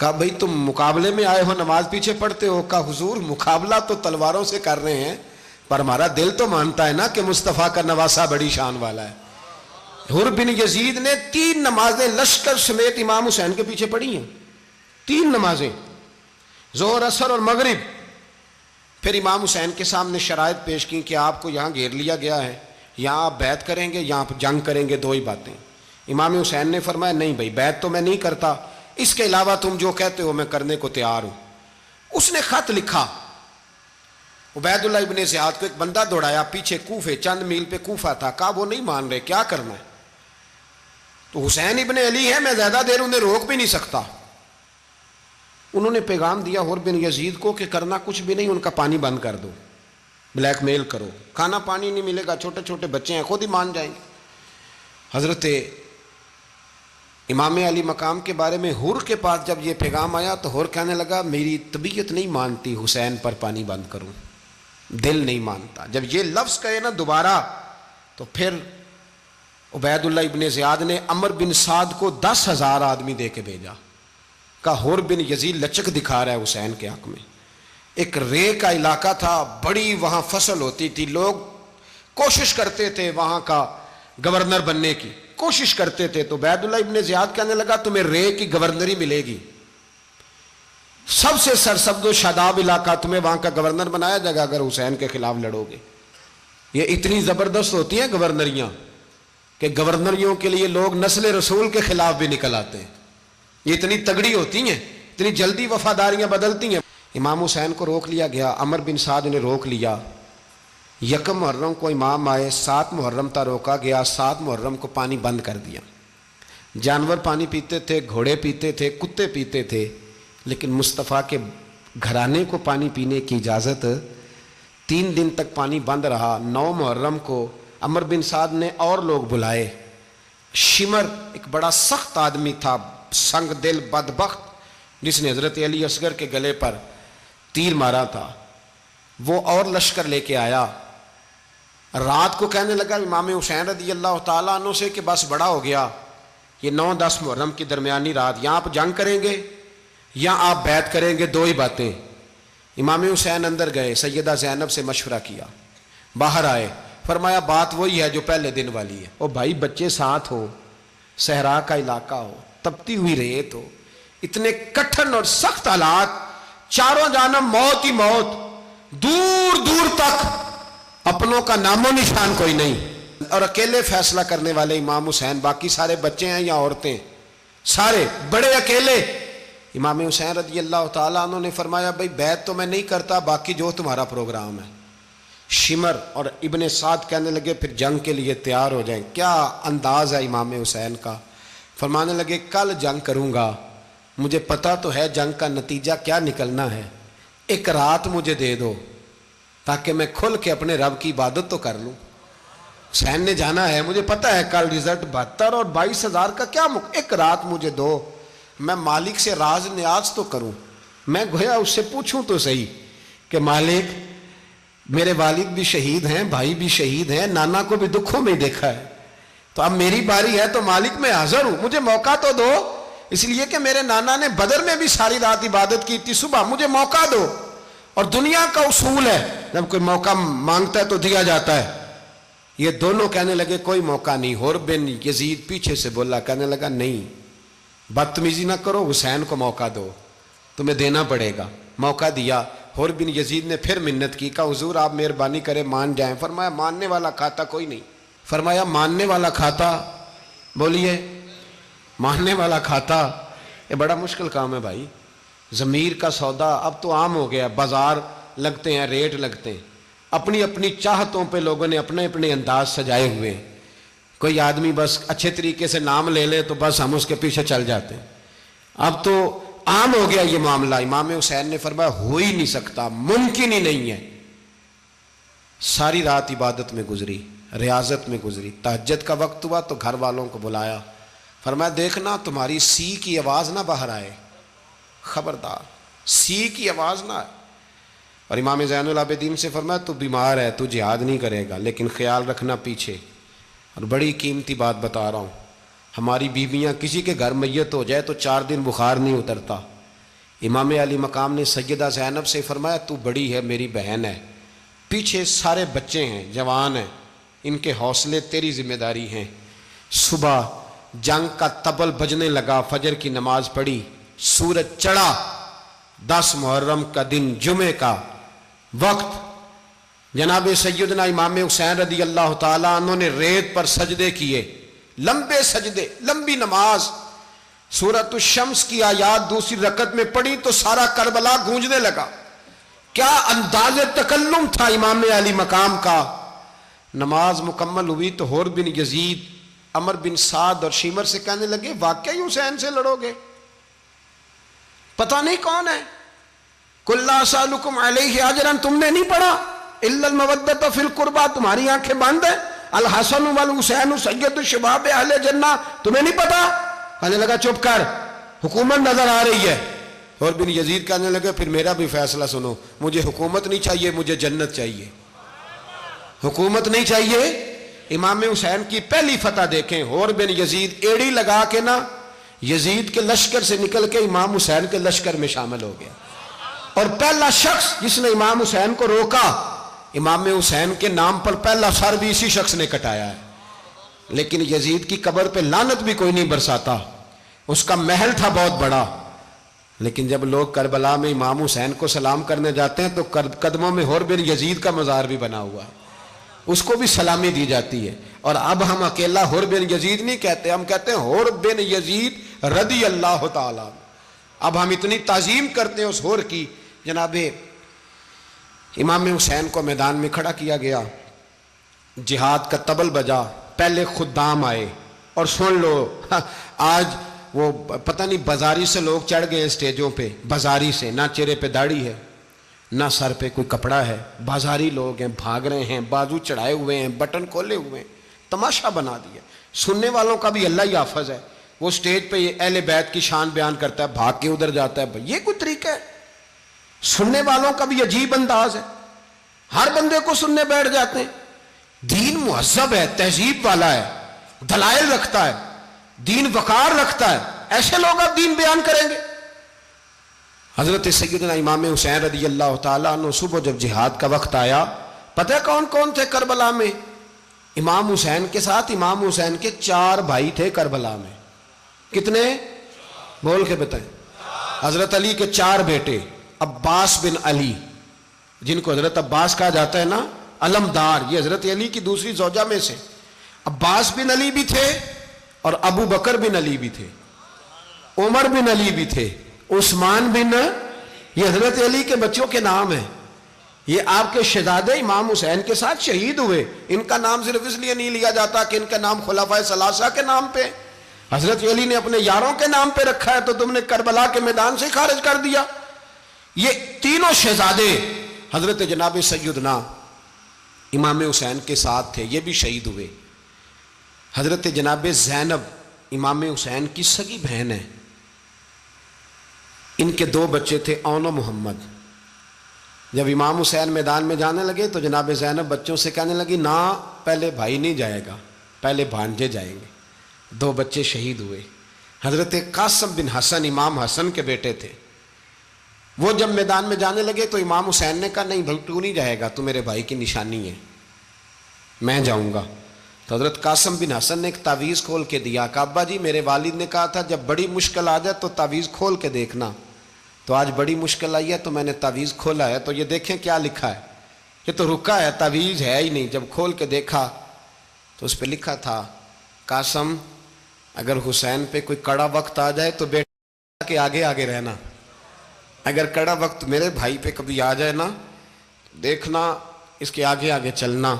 کہا بھئی تم مقابلے میں آئے ہو نماز پیچھے پڑھتے ہو؟ کہا حضور مقابلہ تو تلواروں سے کر رہے ہیں پر ہمارا دل تو مانتا ہے نا کہ مصطفیٰ کا نواسہ بڑی شان والا ہے۔ حر بن یزید نے 3 نمازیں لشکر سمیت امام حسین کے پیچھے پڑھی ہیں، 3 نمازیں، ظہر عصر اور مغرب۔ پھر امام حسین کے سامنے شرائط پیش کی کہ آپ کو یہاں گھیر لیا گیا ہے، یہاں آپ بیعت کریں گے، یہاں جنگ کریں گے، 2 ہی باتیں۔ امام حسین نے فرمایا نہیں بھائی بیعت تو میں نہیں کرتا، اس کے علاوہ تم جو کہتے ہو میں کرنے کو تیار ہوں۔ اس نے خط لکھا، عبید اللہ ابن زیاد کو ایک بندہ دوڑایا پیچھے کوفے، چند میل پہ کوفہ تھا، کہا وہ نہیں مان رہے، کیا کرنا ہے؟ تو حسین ابن علی ہے، میں زیادہ دیر انہیں روک بھی نہیں سکتا۔ انہوں نے پیغام دیا حر بن یزید کو کہ کرنا کچھ بھی نہیں، ان کا پانی بند کر دو، بلیک میل کرو، کھانا پانی نہیں ملے گا، چھوٹے چھوٹے بچے ہیں، خود ہی مان جائیں گے۔ حضرت امام علی مقام کے بارے میں حر کے پاس جب یہ پیغام آیا تو حر کہنے لگا میری طبیعت نہیں مانتی حسین پر پانی بند کروں، دل نہیں مانتا۔ جب یہ لفظ کہے نا دوبارہ تو پھر عبید اللہ ابن زیاد نے عمر بن سعد کو 10,000 آدمی دے کے بھیجا، کہا حر بن یزید لچک دکھا رہا ہے حسین کے حق میں۔ ایک رے کا علاقہ تھا، بڑی وہاں فصل ہوتی تھی، لوگ کوشش کرتے تھے وہاں کا گورنر بننے کی، کوشش کرتے تھے۔ تو عبید اللہ ابن زیاد کہنے لگا تمہیں رے کی گورنری ملے گی، سب سے سرسبز و شاداب علاقہ، تمہیں وہاں کا گورنر بنایا جائے گا اگر حسین کے خلاف لڑو گے۔ یہ اتنی زبردست ہوتی ہیں گورنریاں کہ گورنریوں کے لیے لوگ نسل رسول کے خلاف بھی نکل آتے ہیں، یہ اتنی تگڑی ہوتی ہیں، اتنی جلدی وفاداریاں بدلتی ہیں۔ امام حسین کو روک لیا گیا، عمر بن سعد نے روک لیا۔ 1 محرم کو امام آئے، 7 محرم تا روکا گیا، 7 محرم کو پانی بند کر دیا۔ جانور پانی پیتے تھے، گھوڑے پیتے تھے، کتے پیتے تھے، لیکن مصطفیٰ کے گھرانے کو پانی پینے کی اجازت، 3 دن تک پانی بند رہا۔ 9 محرم کو عمر بن سعد نے اور لوگ بلائے۔ شمر ایک بڑا سخت آدمی تھا، سنگ دل بدبخت، جس نے حضرت علی اصغر کے گلے پر تیر مارا تھا، وہ اور لشکر لے کے آیا۔ رات کو کہنے لگا امام حسین رضی اللہ تعالیٰ عنہ سے کہ بس بڑا ہو گیا، یہ 9-10 محرم کی درمیانی رات، یا آپ جنگ کریں گے یا آپ بیعت کریں گے، 2 ہی باتیں۔ امام حسین اندر گئے، سیدہ زینب سے مشورہ کیا، باہر آئے، فرمایا بات وہی ہے جو پہلے دن والی ہے۔ او بھائی بچے ساتھ ہو، صحرا کا علاقہ ہو، تپتی ہوئی ریت ہو، اتنے کٹھن اور سخت حالات، چاروں جانب موت ہی موت، دور دور تک اپنوں کا نام و نشان کوئی نہیں، اور اکیلے فیصلہ کرنے والے امام حسین، باقی سارے بچے ہیں یا عورتیں، سارے بڑے اکیلے۔ امام حسین رضی اللہ تعالیٰ عنہ نے فرمایا بھائی بیعت تو میں نہیں کرتا، باقی جو تمہارا پروگرام ہے۔ شمر اور ابن سعد کہنے لگے پھر جنگ کے لیے تیار ہو جائیں۔ کیا انداز ہے امام حسین کا، فرمانے لگے کل جنگ کروں گا، مجھے پتا تو ہے جنگ کا نتیجہ کیا نکلنا ہے، 1 رات مجھے دے دو تاکہ میں کھل کے اپنے رب کی عبادت تو کر لوں۔ حسین نے جانا ہے، مجھے پتا ہے کل رزلٹ 72 اور 22,000 کا کیا 1 رات مجھے دو، میں مالک سے راز نیاز تو کروں، میں گویا اس سے پوچھوں تو صحیح کہ مالک میرے والد بھی شہید ہیں، بھائی بھی شہید ہیں، نانا کو بھی دکھوں میں دیکھا ہے، تو اب میری باری ہے تو مالک میں حاضر ہوں، مجھے موقع تو دو، اس لیے کہ میرے نانا نے بدر میں بھی ساری رات عبادت کی تھی، صبح مجھے موقع دو۔ اور دنیا کا اصول ہے جب کوئی موقع مانگتا ہے تو دیا جاتا ہے۔ یہ دونوں کہنے لگے کوئی موقع نہیں۔ حر بن یزید پیچھے سے بولا، کہنے لگا نہیں بدتمیزی نہ کرو، حسین کو موقع دو، تمہیں دینا پڑے گا۔ موقع دیا۔ حر بن یزید نے پھر منت کی، کہا حضور آپ مہربانی کریں مان جائیں۔ فرمایا ماننے والا کھاتا کوئی نہیں۔ فرمایا ماننے والا کھاتا، بولیے ماننے والا کھاتا، یہ بڑا مشکل کام ہے بھائی۔ ضمیر کا سودا اب تو عام ہو گیا، بازار لگتے ہیں، ریٹ لگتے ہیں، اپنی اپنی چاہتوں پہ لوگوں نے اپنے اپنے انداز سجائے ہوئے ہیں۔ کوئی آدمی بس اچھے طریقے سے نام لے لے تو بس ہم اس کے پیچھے چل جاتے ہیں، اب تو عام ہو گیا یہ معاملہ۔ امام حسین نے فرمایا ہو ہی نہیں سکتا، ممکن ہی نہیں ہے۔ ساری رات عبادت میں گزری، ریاضت میں گزری، تہجد کا وقت ہوا تو گھر والوں کو بلایا، فرمایا دیکھنا تمہاری سی کی آواز نہ باہر آئے، خبردار سی کی آواز نہ آئے۔ اور امام زین العابدین سے فرمایا تو بیمار ہے، تو جہاد نہیں کرے گا، لیکن خیال رکھنا پیچھے۔ اور بڑی قیمتی بات بتا رہا ہوں، ہماری بیویاں کسی کے گھر میت ہو جائے تو 4 دن بخار نہیں اترتا، امام علی مقام نے سیدہ زینب سے فرمایا تو بڑی ہے، میری بہن ہے، پیچھے سارے بچے ہیں، جوان ہیں، ان کے حوصلے تیری ذمہ داری ہیں۔ صبح جنگ کا طبل بجنے لگا، فجر کی نماز پڑھی، سورج چڑھا، 10 محرم کا دن، جمعے کا وقت، جناب سیدنا امام حسین رضی اللہ تعالیٰ عنہ نے ریت پر سجدے کیے، لمبے سجدے، لمبی نماز، سورۃ الشمس کی آیات دوسری رکعت میں پڑھی تو سارا کربلا گونجنے لگا۔ کیا انداز تکلم تھا امام علی مقام کا۔ نماز مکمل ہوئی تو حور بن یزید، عمر بن سعد اور شیمر سے کہنے لگے واقعی حسین سے لڑو گے؟ پتہ نہیں کون ہے۔ قُلْ لَا أَسْأَلُكُمْ عَلَيْهِ أَجْرًا، تم نے نہیں پڑھا إِلَّا الْمَوَدَّةَ فِي الْقُرْبَى، تمہاری آنکھیں بند ہیں، الحسن والحسین سید الشباب اہل جنہ، تمہیں نہیں پتا؟ کہنے لگا چپ کر، حکومت نظر آ رہی ہے۔ اور بن یزید کہنے لگے پھر میرا بھی فیصلہ سنو، مجھے حکومت نہیں چاہیے، مجھے جنت چاہیے۔ حکومت نہیں چاہیے۔ امام حسین کی پہلی فتح دیکھیں، اور بن یزید ایڑی لگا کے نا یزید کے لشکر سے نکل کے امام حسین کے لشکر میں شامل ہو گیا، اور پہلا شخص جس نے امام حسین کو روکا، امام حسین کے نام پر پہلا سر بھی اسی شخص نے کٹایا ہے۔ لیکن یزید کی قبر پہ لعنت بھی کوئی نہیں برساتا، اس کا محل تھا بہت بڑا، لیکن جب لوگ کربلا میں امام حسین کو سلام کرنے جاتے ہیں تو قدموں میں حور بن یزید کا مزار بھی بنا ہوا ہے، اس کو بھی سلامی دی جاتی ہے۔ اور اب ہم اکیلا حور بن یزید نہیں کہتے، ہم کہتے ہیں حور بن یزید رضی اللہ تعالیٰ۔ اب ہم اتنی تعظیم کرتے ہیں اس حور کی۔ جناب امام حسین کو میدان میں کھڑا کیا گیا، جہاد کا طبل بجا، پہلے خدام آئے، اور سن لو آج وہ پتہ نہیں بازاری سے لوگ چڑھ گئے اسٹیجوں پہ، بازاری سے، نہ چہرے پہ داڑھی ہے، نہ سر پہ کوئی کپڑا ہے، بازاری لوگ ہیں، بھاگ رہے ہیں، بازو چڑھائے ہوئے ہیں، بٹن کھولے ہوئے ہیں، تماشا بنا دیا۔ سننے والوں کا بھی اللہ ہی حافظ ہے، وہ سٹیج پہ اہل بیت کی شان بیان کرتا ہے، بھاگ کے ادھر جاتا ہے، یہ کوئی طریقہ ہے؟ سننے والوں کا بھی عجیب انداز ہے، ہر بندے کو سننے بیٹھ جاتے ہیں۔ دین مہذب ہے، تہذیب والا ہے، دلائل رکھتا ہے، دین وقار رکھتا ہے، ایسے لوگ اب دین بیان کریں گے؟ حضرت سیدنا امام حسین رضی اللہ تعالیٰ عنہ صبح جب جہاد کا وقت آیا، پتہ ہے کون کون تھے کربلا میں؟ امام حسین کے ساتھ امام حسین کے 4 بھائی تھے کربلا میں۔ کتنے؟ بول کے بتائیں۔ حضرت علی کے 4 بیٹے، عباس بن علی، جن کو حضرت عباس کہا جاتا ہے نا، علمدار، یہ حضرت علی کی دوسری زوجہ میں سے۔ عباس بن علی بھی تھے، اور ابو بکر بن علی بھی تھے، عمر بن علی بھی تھے، عثمان بن، یہ حضرت علی کے بچوں کے نام ہیں۔ یہ آپ کے شہزادے امام حسین کے ساتھ شہید ہوئے، ان کا نام صرف اس لیے نہیں لیا جاتا کہ ان کا نام خلفائے ثلاثہ کے نام پہ، حضرت علی نے اپنے یاروں کے نام پہ رکھا ہے، تو تم نے کربلا کے میدان سے خارج کر دیا۔ یہ تینوں شہزادے حضرت جناب سیدنا امام حسین کے ساتھ تھے، یہ بھی شہید ہوئے۔ حضرت جناب زینب امام حسین کی سگی بہن ہے، ان کے 2 بچے تھے، اون و محمد۔ جب امام حسین میدان میں جانے لگے تو جناب زینب بچوں سے کہنے لگی نہ، پہلے بھائی نہیں جائے گا، پہلے بھانجے جائیں گے۔ 2 بچے شہید ہوئے۔ حضرت قاسم بن حسن امام حسن کے بیٹے تھے، وہ جب میدان میں جانے لگے تو امام حسین نے کہا نہیں بھائی تو نہیں جائے گا، تو میرے بھائی کی نشانی ہے، میں جاؤں گا۔ تو حضرت قاسم بن حسن نے ایک تعویذ کھول کے دیا کہ ابا جی میرے والد نے کہا تھا جب بڑی مشکل آ جائے تو تعویذ کھول کے دیکھنا، تو آج بڑی مشکل آئی ہے تو میں نے تعویذ کھولا ہے، تو یہ دیکھیں کیا لکھا ہے، یہ تو رکا ہے، تعویذ ہے ہی نہیں۔ جب کھول کے دیکھا تو اس پہ لکھا تھا قاسم اگر حسین پہ کوئی کڑا وقت آ جائے تو بیٹا کے آگے آگے رہنا، اگر کڑا وقت میرے بھائی پہ کبھی آ جائے نا دیکھنا اس کے آگے آگے چلنا،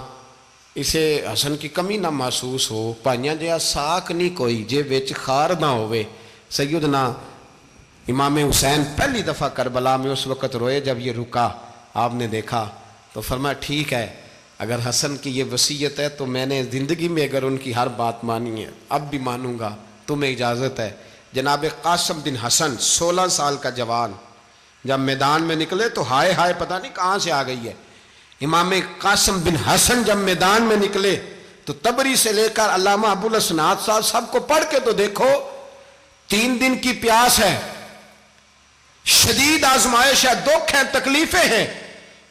اسے حسن کی کمی نہ محسوس ہو، پائیاں جہا ساک نہیں کوئی جے وچ خار نہ ہوئے۔ سیدنا امام حسین پہلی دفعہ کربلا میں اس وقت روئے جب یہ رکا، آپ نے دیکھا تو فرمایا ٹھیک ہے، اگر حسن کی یہ وصیت ہے تو میں نے زندگی میں اگر ان کی ہر بات مانی ہے اب بھی مانوں گا، تمہیں اجازت ہے۔ جناب قاسم بن حسن 16 سال کا جوان جب میدان میں نکلے تو ہائے ہائے پتہ نہیں کہاں سے آ گئی ہے۔ امام قاسم بن حسن جب میدان میں نکلے تو تبری سے لے کر علامہ ابو الاسناد صاحب سب کو پڑھ کے تو دیکھو، 3 دن کی پیاس ہے، شدید آزمائش ہے، دکھ ہیں، تکلیفیں ہیں،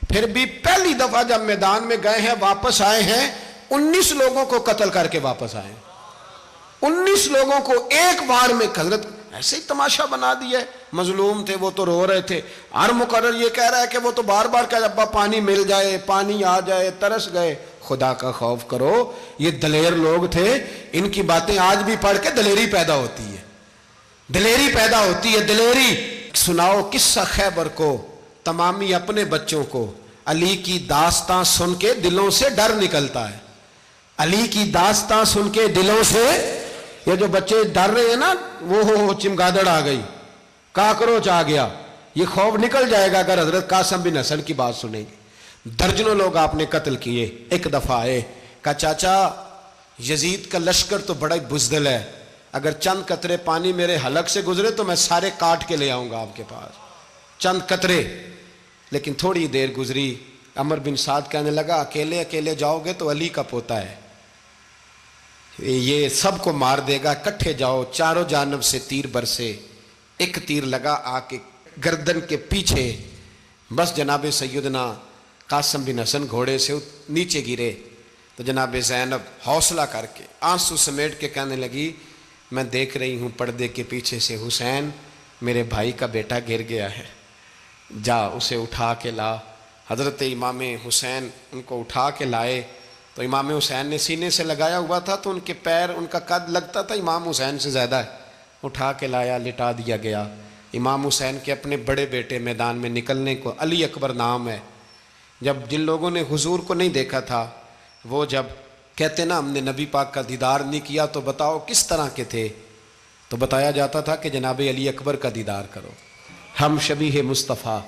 پھر بھی پہلی دفعہ جب میدان میں گئے ہیں واپس آئے ہیں 19 لوگوں کو قتل کر کے واپس آئے ہیں۔ 19 لوگوں کو ایک بار میں حضرت ایسے ہی تماشا بنا دیا ہے۔ مظلوم تھے وہ تو رو رہے تھے، ہر مقرر یہ کہہ رہا ہے کہ وہ تو بار بار کہ ابا پانی مل جائے، پانی آ جائے، ترس گئے۔ خدا کا خوف کرو، یہ دلیر لوگ تھے، ان کی باتیں آج بھی پڑھ کے دلیری پیدا ہوتی ہے، دلیری پیدا ہوتی ہے، دلیری۔ سناؤ قصہ خیبر کو، تمامی اپنے بچوں کو علی کی داستاں سن کے دلوں سے ڈر نکلتا ہے، علی کی داستاں سن کے دلوں سے۔ یہ جو بچے ڈر رہے ہیں نا، وہ چمگادڑ آ گئی، کاکروچ آ گیا، یہ خوف نکل جائے گا اگر حضرت قاسم بن حسن کی بات سنیں گے۔ درجنوں لوگ آپ نے قتل کیے۔ ایک دفعہ آئے، کہا چاچا یزید کا لشکر تو بڑا بزدل ہے، اگر چند قطرے پانی میرے حلق سے گزرے تو میں سارے کاٹ کے لے آؤں گا آپ کے پاس، چند قطرے۔ لیکن تھوڑی دیر گزری، عمر بن سعد کہنے لگا اکیلے اکیلے جاؤ گے تو علی کا پوتا ہے، یہ سب کو مار دے گا، کٹھے جاؤ۔ چاروں جانب سے تیر برسے، ایک تیر لگا آ کے گردن کے پیچھے، بس جناب سیدنا قاسم بن حسن گھوڑے سے نیچے گرے تو جناب زینب حوصلہ کر کے آنسو سمیٹ کے کہنے لگی میں دیکھ رہی ہوں پردے کے پیچھے سے حسین میرے بھائی کا بیٹا گر گیا ہے، جا اسے اٹھا کے لا۔ حضرت امام حسین ان کو اٹھا کے لائے تو امام حسین نے سینے سے لگایا ہوا تھا تو ان کے پیر، ان کا قد لگتا تھا امام حسین سے زیادہ ہے، اٹھا کے لایا، لٹا دیا گیا۔ امام حسین کے اپنے بڑے بیٹے میدان میں نکلنے کو، علی اکبر نام ہے، جب جن لوگوں نے حضور کو نہیں دیکھا تھا وہ جب کہتے نا ہم نے نبی پاک کا دیدار نہیں کیا تو بتاؤ کس طرح کے تھے، تو بتایا جاتا تھا کہ جناب علی اکبر کا دیدار کرو، ہم شبیہ مصطفیٰ۔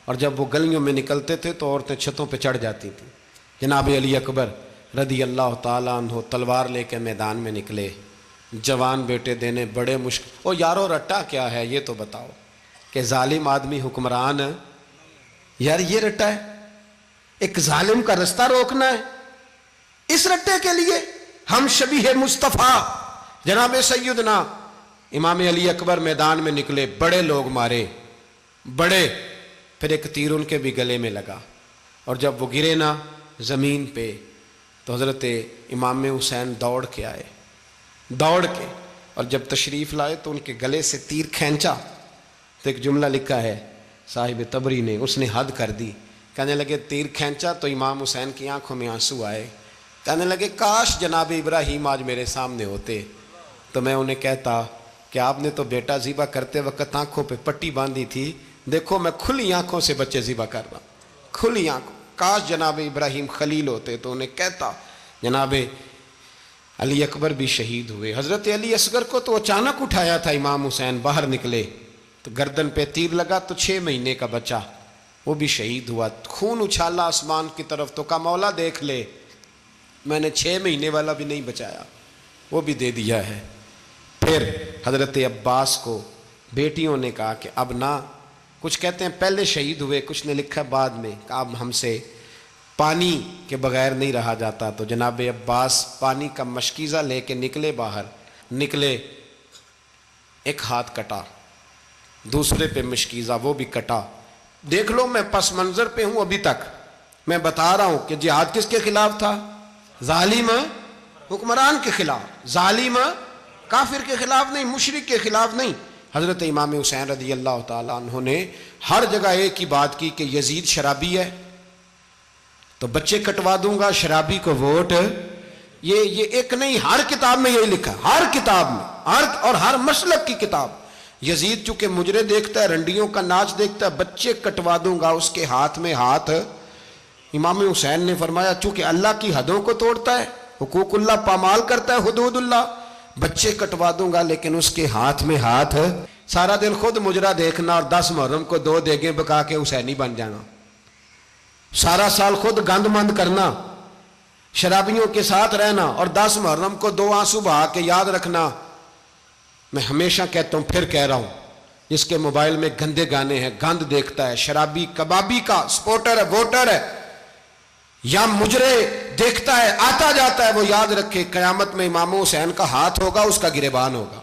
اور جب وہ گلیوں میں نکلتے تھے تو عورتیں چھتوں پہ چڑھ جاتی تھیں۔ جناب علی اکبر رضی اللہ تعالیٰ عنہ تلوار لے کے میدان میں نکلے، جوان بیٹے دینے بڑے مشکل۔ او یارو رٹا کیا ہے یہ تو بتاؤ، کہ ظالم آدمی حکمران، یار یہ رٹا ہے، ایک ظالم کا رستہ روکنا ہے، اس رٹے کے لیے ہم شبیہ مصطفیٰ۔ جناب سیدنا امام علی اکبر میدان میں نکلے، بڑے لوگ مارے، بڑے، پھر ایک تیر ان کے بھی گلے میں لگا، اور جب وہ گرے نا زمین پہ تو حضرت امام حسین دوڑ کے آئے، دوڑ کے، اور جب تشریف لائے تو ان کے گلے سے تیر کھینچا تو ایک جملہ لکھا ہے صاحب تبری نے، اس نے حد کر دی، کہنے لگے تیر کھینچا تو امام حسین کی آنکھوں میں آنسو آئے، کہنے لگے کاش جناب ابراہیم آج میرے سامنے ہوتے تو میں انہیں کہتا کہ آپ نے تو بیٹا ذبح کرتے وقت آنکھوں پہ پٹی باندھی تھی، دیکھو میں کھلی آنکھوں سے بچے ذبح کر رہا ہوں، کھلی آنکھوں، کاش جناب ابراہیم خلیل ہوتے تو انہیں کہتا۔ جناب علی اکبر بھی شہید ہوئے۔ حضرت علی اصغر کو تو اچانک اٹھایا تھا امام حسین، باہر نکلے تو گردن پہ تیر لگا تو 6 مہینے کا بچہ وہ بھی شہید ہوا، خون اچھالا آسمان کی طرف تو کہا مولا دیکھ لے میں نے 6 مہینے والا بھی نہیں بچایا، وہ بھی دے دیا ہے۔ پھر حضرت عباس کو بیٹیوں نے کہا کہ اب نہ، کچھ کہتے ہیں پہلے شہید ہوئے، کچھ نے لکھا بعد میں، کہ اب ہم سے پانی کے بغیر نہیں رہا جاتا، تو جناب عباس پانی کا مشکیزہ لے کے نکلے، باہر نکلے، ایک ہاتھ کٹا، دوسرے پہ مشکیزہ وہ بھی کٹا۔ دیکھ لو میں پس منظر پہ ہوں ابھی تک، میں بتا رہا ہوں کہ جہاد کس کے خلاف تھا؟ ظالم حکمران کے خلاف، ظالم کافر کے خلاف نہیں، مشرک کے خلاف نہیں۔ حضرت امام حسین رضی اللہ تعالیٰ عنہ نے ہر جگہ ایک ہی بات کی کہ یزید شرابی ہے تو بچے کٹوا دوں گا، شرابی کو ووٹ۔ یہ ایک نہیں، ہر کتاب میں یہی لکھا، ہر کتاب میں، اور ہر مسلک کی کتاب۔ یزید چونکہ مجرے دیکھتا ہے، رنڈیوں کا ناچ دیکھتا ہے، بچے کٹوا دوں گا، اس کے ہاتھ میں ہاتھ۔ امام حسین نے فرمایا چونکہ اللہ کی حدوں کو توڑتا ہے، حقوق اللہ پامال کرتا ہے، حدود اللہ، بچے کٹوا دوں گا لیکن اس کے ہاتھ میں ہاتھ۔ سارا دن خود مجرا دیکھنا اور 10 محرم کو 2 دیگیں پکا کے حسینی بن جانا، سارا سال خود گند مند کرنا، شرابیوں کے ساتھ رہنا، اور 10 محرم کو 2 آنسو بہا کے یاد رکھنا۔ میں ہمیشہ کہتا ہوں، پھر کہہ رہا ہوں، جس کے موبائل میں گندے گانے ہیں، گند دیکھتا ہے، شرابی کبابی کا سپورٹر ہے، ووٹر ہے، یا مجرے دیکھتا ہے آتا جاتا ہے، وہ یاد رکھے قیامت میں امام حسین کا ہاتھ ہوگا، اس کا گریبان ہوگا۔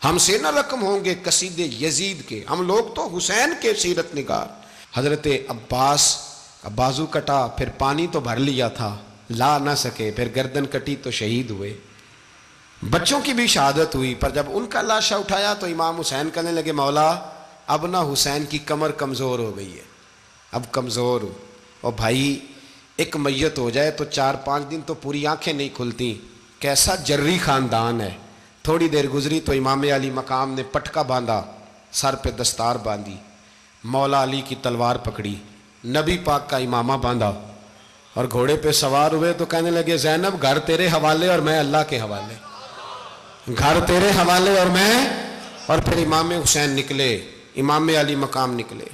ہم سے نہ رقم ہوں گے قصیدے یزید کے، ہم لوگ تو حسین کے سیرت نگار۔ حضرت عباس کا بازو کٹا، پھر پانی تو بھر لیا تھا، لا نہ سکے، پھر گردن کٹی تو شہید ہوئے۔ بچوں کی بھی شہادت ہوئی، پر جب ان کا لاشا اٹھایا تو امام حسین کہنے لگے مولا اب نہ حسین کی کمر کمزور ہو گئی ہے، اب کمزور ہو۔ اور بھائی ایک میت ہو جائے تو 4-5 دن تو پوری آنکھیں نہیں کھلتی، کیسا جری خاندان ہے۔ تھوڑی دیر گزری تو امام علی مقام نے پٹکا باندھا، سر پہ دستار باندھی، مولا علی کی تلوار پکڑی، نبی پاک کا امامہ باندھا اور گھوڑے پہ سوار ہوئے تو کہنے لگے زینب گھر تیرے حوالے اور میں اللہ کے حوالے، گھر تیرے حوالے اور میں۔ اور پھر امام حسین نکلے، امام علی مقام نکلے۔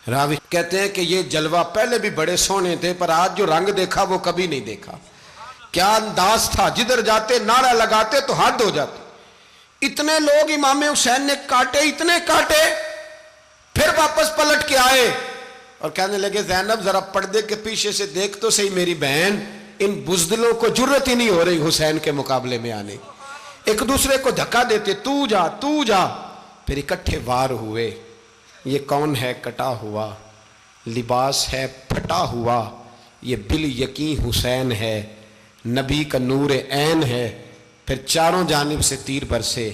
راوی کہتے ہیں کہ یہ جلوہ پہلے بھی بڑے سونے تھے، پر آج جو رنگ دیکھا وہ کبھی نہیں دیکھا۔ کیا انداز تھا، جدھر جاتے نعرہ لگاتے تو حد ہو جاتے۔ اتنے لوگ امام حسین نے کاٹے، اتنے کاٹے، پھر واپس پلٹ کے آئے اور کہنے لگے زینب ذرا پردے کے پیچھے سے دیکھ تو صحیح میری بہن، ان بزدلوں کو جرت ہی نہیں ہو رہی حسین کے مقابلے میں آنے، ایک دوسرے کو دھکا دیتے، تو جا تو جا۔ پھر اکٹھے وار ہوئے۔ یہ کون ہے کٹا ہوا، لباس ہے پھٹا ہوا، یہ بال یقین حسین ہے، نبی کا نور عین ہے۔ پھر چاروں جانب سے تیر برسے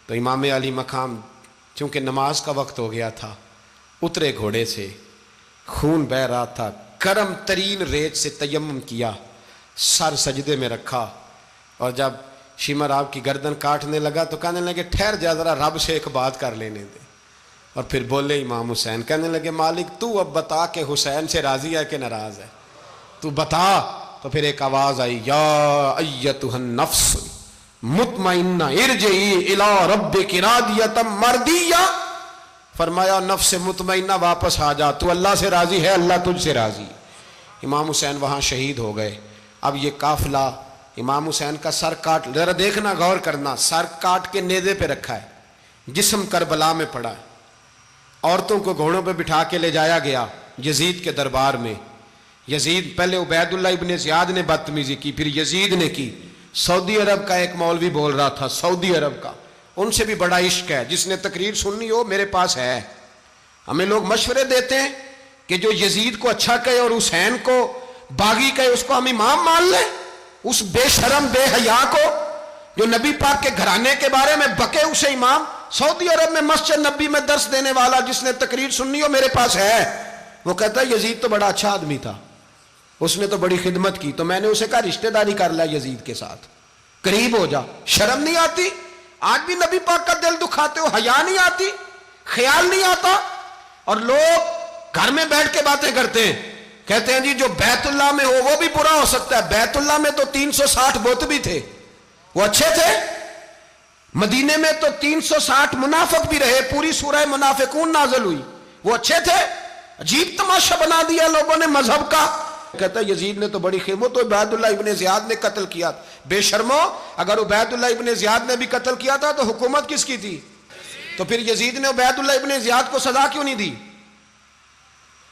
تو امام علی مقام چونکہ نماز کا وقت ہو گیا تھا، اترے گھوڑے سے، خون بہہ رہا تھا، گرم ترین ریت سے تیمم کیا، سر سجدے میں رکھا، اور جب شمر آپ کی گردن کاٹنے لگا تو کہنے لگے ٹھہر جا ذرا رب سے ایک بات کر لینے دے۔ اور پھر بولے امام حسین، کہنے لگے مالک تو اب بتا کہ حسین سے راضی ہے کہ ناراض ہے، تو بتا۔ تو پھر ایک آواز آئی، یا ایتھا النفس مطمئنہ ارجعی الی ربک راضیۃ مرضیہ، فرمایا نفس مطمئنہ واپس آ جا، تو اللہ سے راضی ہے، اللہ تجھ سے راضی۔ امام حسین وہاں شہید ہو گئے۔ اب یہ قافلہ امام حسین کا سر کاٹ، ذرا دیکھنا غور کرنا، سر کاٹ کے نیزے پہ رکھا ہے، جسم کربلا میں پڑا ہے، عورتوں کو گھوڑوں پہ بٹھا کے لے جایا گیا یزید کے دربار میں۔ یزید پہلے عبید اللہ ابن زیاد نے بدتمیزی کی، پھر یزید نے کی۔ سعودی عرب کا ایک مولوی بول رہا تھا، سعودی عرب کا، ان سے بھی بڑا عشق ہے، جس نے تقریر سننی ہو میرے پاس ہے۔ ہمیں لوگ مشورے دیتے ہیں کہ جو یزید کو اچھا کہے اور حسین کو باغی کہے اس کو ہم امام مان لیں، اس بے شرم بے حیا کو جو نبی پاک کے گھرانے کے بارے میں بکے اسے امام۔ سعودی عرب میں مسجد نبی میں درس دینے والا جس نے تقریر سننی ہو میرے پاس ہے، وہ کہتا ہے یزید تو بڑا اچھا آدمی تھا، اس نے تو بڑی خدمت کی، تو میں نے اسے کہا رشتہ داری کر لیا یزید کے ساتھ، قریب ہو جا۔ شرم نہیں آتی؟ آج بھی نبی پاک کا دل دکھاتے ہو، حیا نہیں آتی، خیال نہیں آتا؟ اور لوگ گھر میں بیٹھ کے باتیں کرتے ہیں، کہتے ہیں جی جو بیت اللہ میں ہو وہ بھی برا ہو سکتا ہے۔ بیت اللہ میں تو 360 بت بھی تھے، وہ اچھے تھے۔ مدینے میں تو 360 منافق بھی رہے، پوری سورہ منافقون نازل ہوئی، وہ اچھے تھے۔ عجیب تماشا بنا دیا لوگوں نے مذہب کا۔ کہتا ہے یزید نے تو بڑی خدمت، تو عبید اللہ ابن زیاد نے قتل کیا۔ بے شرمو، اگر عبید اللہ ابن زیاد نے بھی قتل کیا تھا تو حکومت کس کی تھی؟ تو پھر یزید نے عبید اللہ ابن زیاد کو سزا کیوں نہیں دی،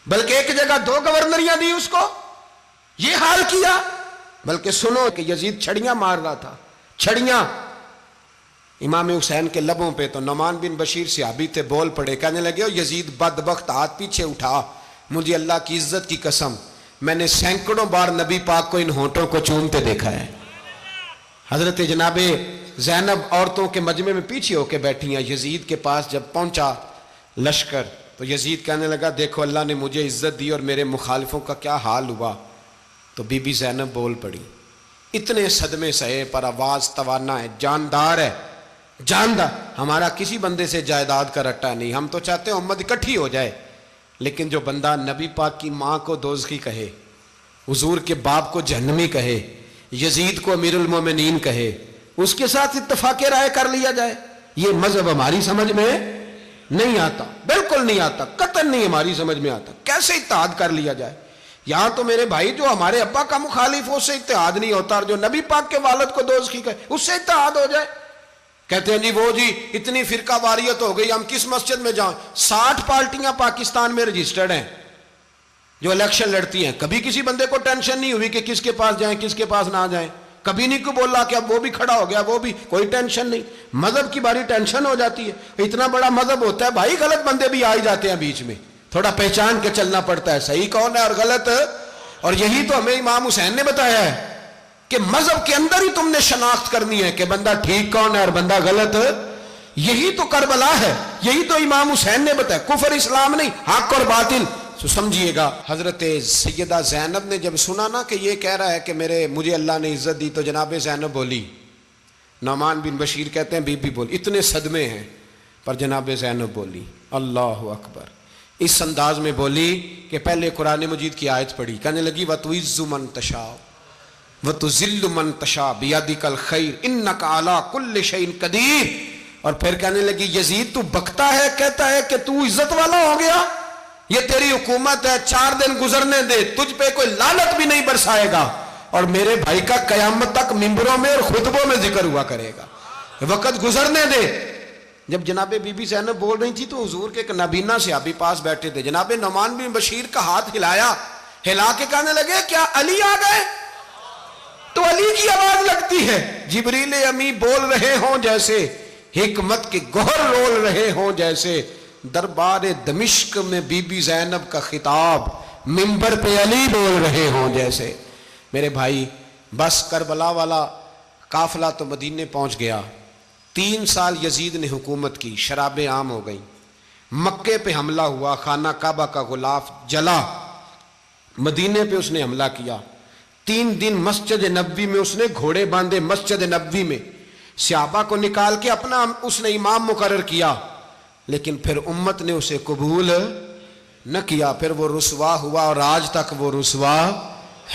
بلکہ ایک جگہ 2 گورنریاں دی اس کو؟ یہ حال کیا۔ بلکہ سنو کہ یزید چھڑیاں مار رہا تھا، چھڑیاں امام حسین کے لبوں پہ۔ تو نعمان بن بشیر صحابی تھے، بول پڑے، کہنے لگے یزید بدبخت، ہاتھ پیچھے اٹھا، مجھے اللہ کی عزت کی قسم میں نے سینکڑوں بار نبی پاک کو ان ہونٹوں کو چومتے دیکھا ہے۔ حضرت جناب زینب عورتوں کے مجمع میں پیچھے ہو کے بیٹھی ہیں۔ یزید کے پاس جب پہنچا لشکر تو یزید کہنے لگا دیکھو اللہ نے مجھے عزت دی اور میرے مخالفوں کا کیا حال ہوا۔ تو بی بی زینب بول پڑی، اتنے صدمے سہے پر آواز توانا ہے، جاندار ہے، جاندار۔ ہمارا کسی بندے سے جائیداد کا رٹا نہیں، ہم تو چاہتے ہیں امت اکٹھی ہو جائے، لیکن جو بندہ نبی پاک کی ماں کو دوزخی کہے، حضور کے باپ کو جہنمی کہے، یزید کو امیر المومنین کہے، اس کے ساتھ اتفاق رائے کر لیا جائے، یہ مذہب ہماری سمجھ میں نہیں آتا، بالکل نہیں آتا، قطعاً نہیں ہماری سمجھ میں آتا۔ کیسے اتحاد کر لیا جائے؟ یہاں تو میرے بھائی جو ہمارے ابا کا مخالف ہو اس سے اتحاد نہیں ہوتا، اور جو نبی پاک کے والد کو دوزخی کہے اس سے اتحاد ہو جائے۔ کہتے ہیں جی وہ جی اتنی فرقہ واریت ہو گئی، ہم کس مسجد میں جائیں؟ 60 پارٹیاں پاکستان میں رجسٹرڈ ہیں جو الیکشن لڑتی ہیں، کبھی کسی بندے کو ٹینشن نہیں ہوئی کہ کس کے پاس جائیں کس کے پاس نہ جائیں۔ کبھی نہیں کو بولا کہ اب وہ بھی کھڑا ہو گیا, وہ بھی, کوئی ٹینشن نہیں. مذہب کی باری ٹینشن ہو جاتی ہے. اتنا بڑا مذہب ہوتا ہے بھائی, غلط بندے بھی آ ہی جاتے ہیں بیچ میں, تھوڑا پہچان کے چلنا پڑتا ہے صحیح کون ہے اور غلط. اور یہی تو ہمیں امام حسین نے بتایا ہے کہ مذہب کے اندر ہی تم نے شناخت کرنی ہے کہ بندہ ٹھیک کون ہے اور بندہ غلط. یہی تو کربلا ہے, یہی تو امام حسین نے بتایا, کفر اسلام نہیں, حق اور باطل. تو سمجھیے گا, حضرت سیدہ زینب نے جب سنا نا کہ یہ کہہ رہا ہے کہ مجھے اللہ نے عزت دی, تو جناب زینب بولی, نعمان بن بشیر کہتے ہیں بی بی بولی, اتنے صدمے ہیں پر جناب زینب بولی اللہ اکبر, اس انداز میں بولی کہ پہلے قرآن مجید کی آیت پڑھی, کہنے لگی وَتُعِزُّ مَن تَشَاءُ وَتُذِلُّ مَن تَشَاءُ بِيَدِكَ الْخَيْرُ إِنَّكَ عَلَىٰ كُلِّ شَيْءٍ قَدِيرٌ. اور پھر کہنے لگی یزید تو بکتا ہے, کہتا ہے کہ تو عزت والا ہو گیا, یہ تیری حکومت ہے, 4 دن گزرنے دے, تجھ پہ کوئی لعنت بھی نہیں برسائے گا, اور میرے بھائی کا قیامت تک ممبروں میں اور خطبوں میں ذکر ہوا کرے گا, وقت گزرنے دے. جب جناب بی بی زینب بول رہی تھی تو حضور کے ایک نابینا صحابی پاس بیٹھے تھے, جناب نعمان بن بشیر کا ہاتھ ہلایا, ہلا کے کہنے لگے کیا علی آ گئے؟ تو علی کی آواز لگتی ہے, جبریل امی بول رہے ہوں جیسے, حکمت کے گوہر رول رہے ہوں جیسے, دربار دمشق میں بی بی زینب کا خطاب, منبر پہ علی بول رہے ہوں جیسے. میرے بھائی بس کربلا والا قافلہ تو مدینے پہنچ گیا, 3 سال یزید نے حکومت کی, شرابیں عام ہو گئیں, مکے پہ حملہ ہوا, خانہ کعبہ کا غلاف جلا, مدینے پہ اس نے حملہ کیا, 3 دن مسجد نبوی میں اس نے گھوڑے باندھے, مسجد نبوی میں صحابہ کو نکال کے اپنا اس نے امام مقرر کیا, لیکن پھر امت نے اسے قبول نہ کیا, پھر وہ رسوا ہوا اور آج تک وہ رسوا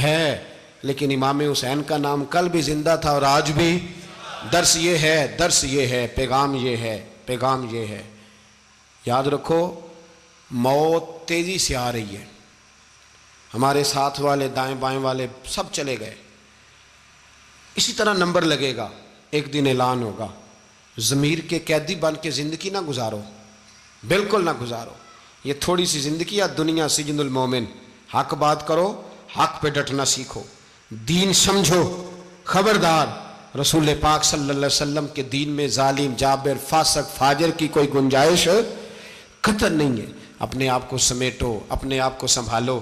ہے. لیکن امام حسین کا نام کل بھی زندہ تھا اور آج بھی. درس یہ ہے, پیغام یہ ہے, پیغام یہ ہے, یاد رکھو موت تیزی سے آ رہی ہے. ہمارے ساتھ والے دائیں بائیں والے سب چلے گئے, اسی طرح نمبر لگے گا, ایک دن اعلان ہوگا. ضمیر کے قیدی بن کے زندگی نہ گزارو, بالکل نہ گزارو. یہ تھوڑی سی زندگی ہے, دنیا سجن المومن. حق بات کرو, حق پہ ڈٹنا سیکھو, دین سمجھو. خبردار, رسول پاک صلی اللہ علیہ وسلم کے دین میں ظالم, جابر, فاسق, فاجر کی کوئی گنجائش قطع نہیں ہے. اپنے آپ کو سمیٹو, اپنے آپ کو سنبھالو,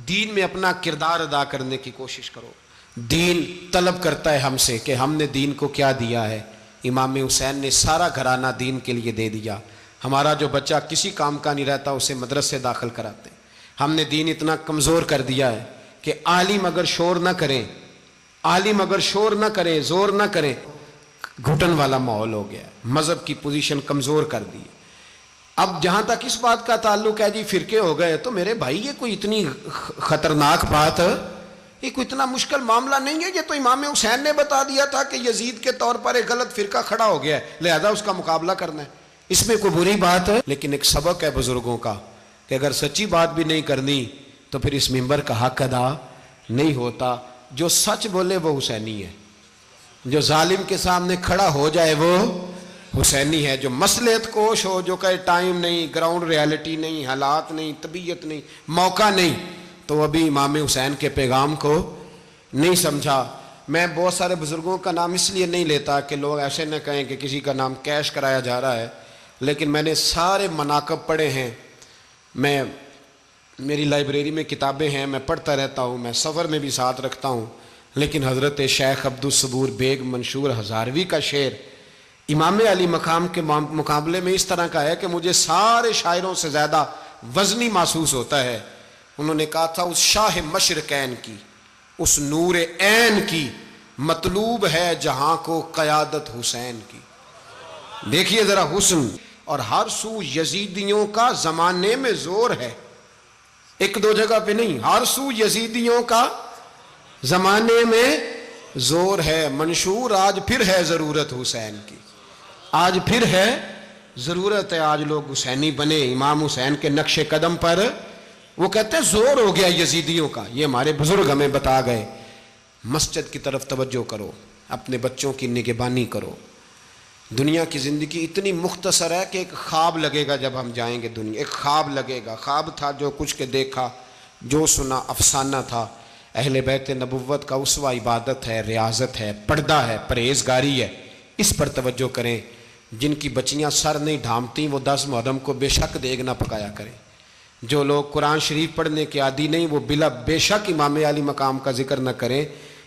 دین میں اپنا کردار ادا کرنے کی کوشش کرو. دین طلب کرتا ہے ہم سے کہ ہم نے دین کو کیا دیا ہے. امام حسین نے سارا گھرانہ دین کے لیے دے دیا. ہمارا جو بچہ کسی کام کا نہیں رہتا اسے مدرسے داخل کراتے ہیں. ہم نے دین اتنا کمزور کر دیا ہے کہ عالم اگر شور نہ کریں, عالم اگر شور نہ کریں, زور نہ کریں, گھٹن والا ماحول ہو گیا. مذہب کی پوزیشن کمزور کر دی. اب جہاں تک اس بات کا تعلق ہے جی فرقے ہو گئے, تو میرے بھائی یہ کوئی اتنی خطرناک بات ہے, یہ کوئی اتنا مشکل معاملہ نہیں ہے. یہ تو امام حسین نے بتا دیا تھا کہ یزید کے طور پر ایک غلط فرقہ کھڑا ہو گیا ہے, لہذا اس کا مقابلہ کرنا ہے. اس میں کوئی بری بات ہے, لیکن ایک سبق ہے بزرگوں کا کہ اگر سچی بات بھی نہیں کرنی تو پھر اس منبر کا حق ادا نہیں ہوتا. جو سچ بولے وہ حسینی ہے, جو ظالم کے سامنے کھڑا ہو جائے وہ حسینی ہے. جو مصلحت کوش ہو, جو کہے ٹائم نہیں, گراؤنڈ ریالٹی نہیں, حالات نہیں, طبیعت نہیں, موقع نہیں, تو ابھی امام حسین کے پیغام کو نہیں سمجھا. میں بہت سارے بزرگوں کا نام اس لیے نہیں لیتا کہ لوگ ایسے نہ کہیں کہ کسی کا نام کیش کرایا جا رہا ہے, لیکن میں نے سارے مناقب پڑھے ہیں. میری لائبریری میں کتابیں ہیں, میں پڑھتا رہتا ہوں, میں سفر میں بھی ساتھ رکھتا ہوں. لیکن حضرت شیخ عبدالصبور بیگ منشور ہزاروی کا شعر امام علی مقام کے مقابلے میں اس طرح کا ہے کہ مجھے سارے شاعروں سے زیادہ وزنی محسوس ہوتا ہے. انہوں نے کہا تھا اس شاہ مشرقین کی, اس نور عین کی, مطلوب ہے جہاں کو قیادت حسین کی. دیکھیے ذرا حسن. اور ہر سو یزیدیوں کا زمانے میں زور ہے, ایک دو جگہ پہ نہیں, ہر سو یزیدیوں کا زمانے میں زور ہے. منشور آج پھر ہے ضرورت حسین کی, آج پھر ہے ضرورت ہے, آج لوگ حسینی بنے امام حسین کے نقش قدم پر. وہ کہتے ہیں زور ہو گیا یزیدیوں کا, یہ ہمارے بزرگ ہمیں بتا گئے. مسجد کی طرف توجہ کرو, اپنے بچوں کی نگہبانی کرو. دنیا کی زندگی اتنی مختصر ہے کہ ایک خواب لگے گا جب ہم جائیں گے دنیا, ایک خواب لگے گا. خواب تھا جو کچھ کے دیکھا, جو سنا افسانہ تھا. اہل بیت نبوت کا اسوہ عبادت ہے، ریاضت ہے، پردہ ہے، پرہیزگاری ہے، اس پر توجہ کریں۔ جن کی بچیاں سر نہیں ڈھانپتیں وہ 10 محرم کو بے شک دیگ نہ پکایا کریں۔ جو لوگ قرآن شریف پڑھنے کے عادی نہیں وہ بے شک امام علی مقام کا ذکر نہ کریں،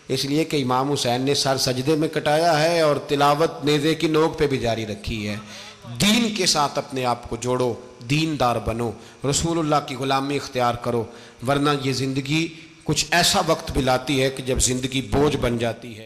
اس لیے کہ امام حسین نے سر سجدے میں کٹایا ہے اور تلاوت نیزے کی نوک پہ بھی جاری رکھی ہے۔ دین کے ساتھ اپنے آپ کو جوڑو، دیندار بنو، رسول اللہ کی غلامی اختیار کرو، ورنہ یہ زندگی کچھ ایسا وقت بھی لاتی ہے کہ جب زندگی بوجھ بن جاتی ہے۔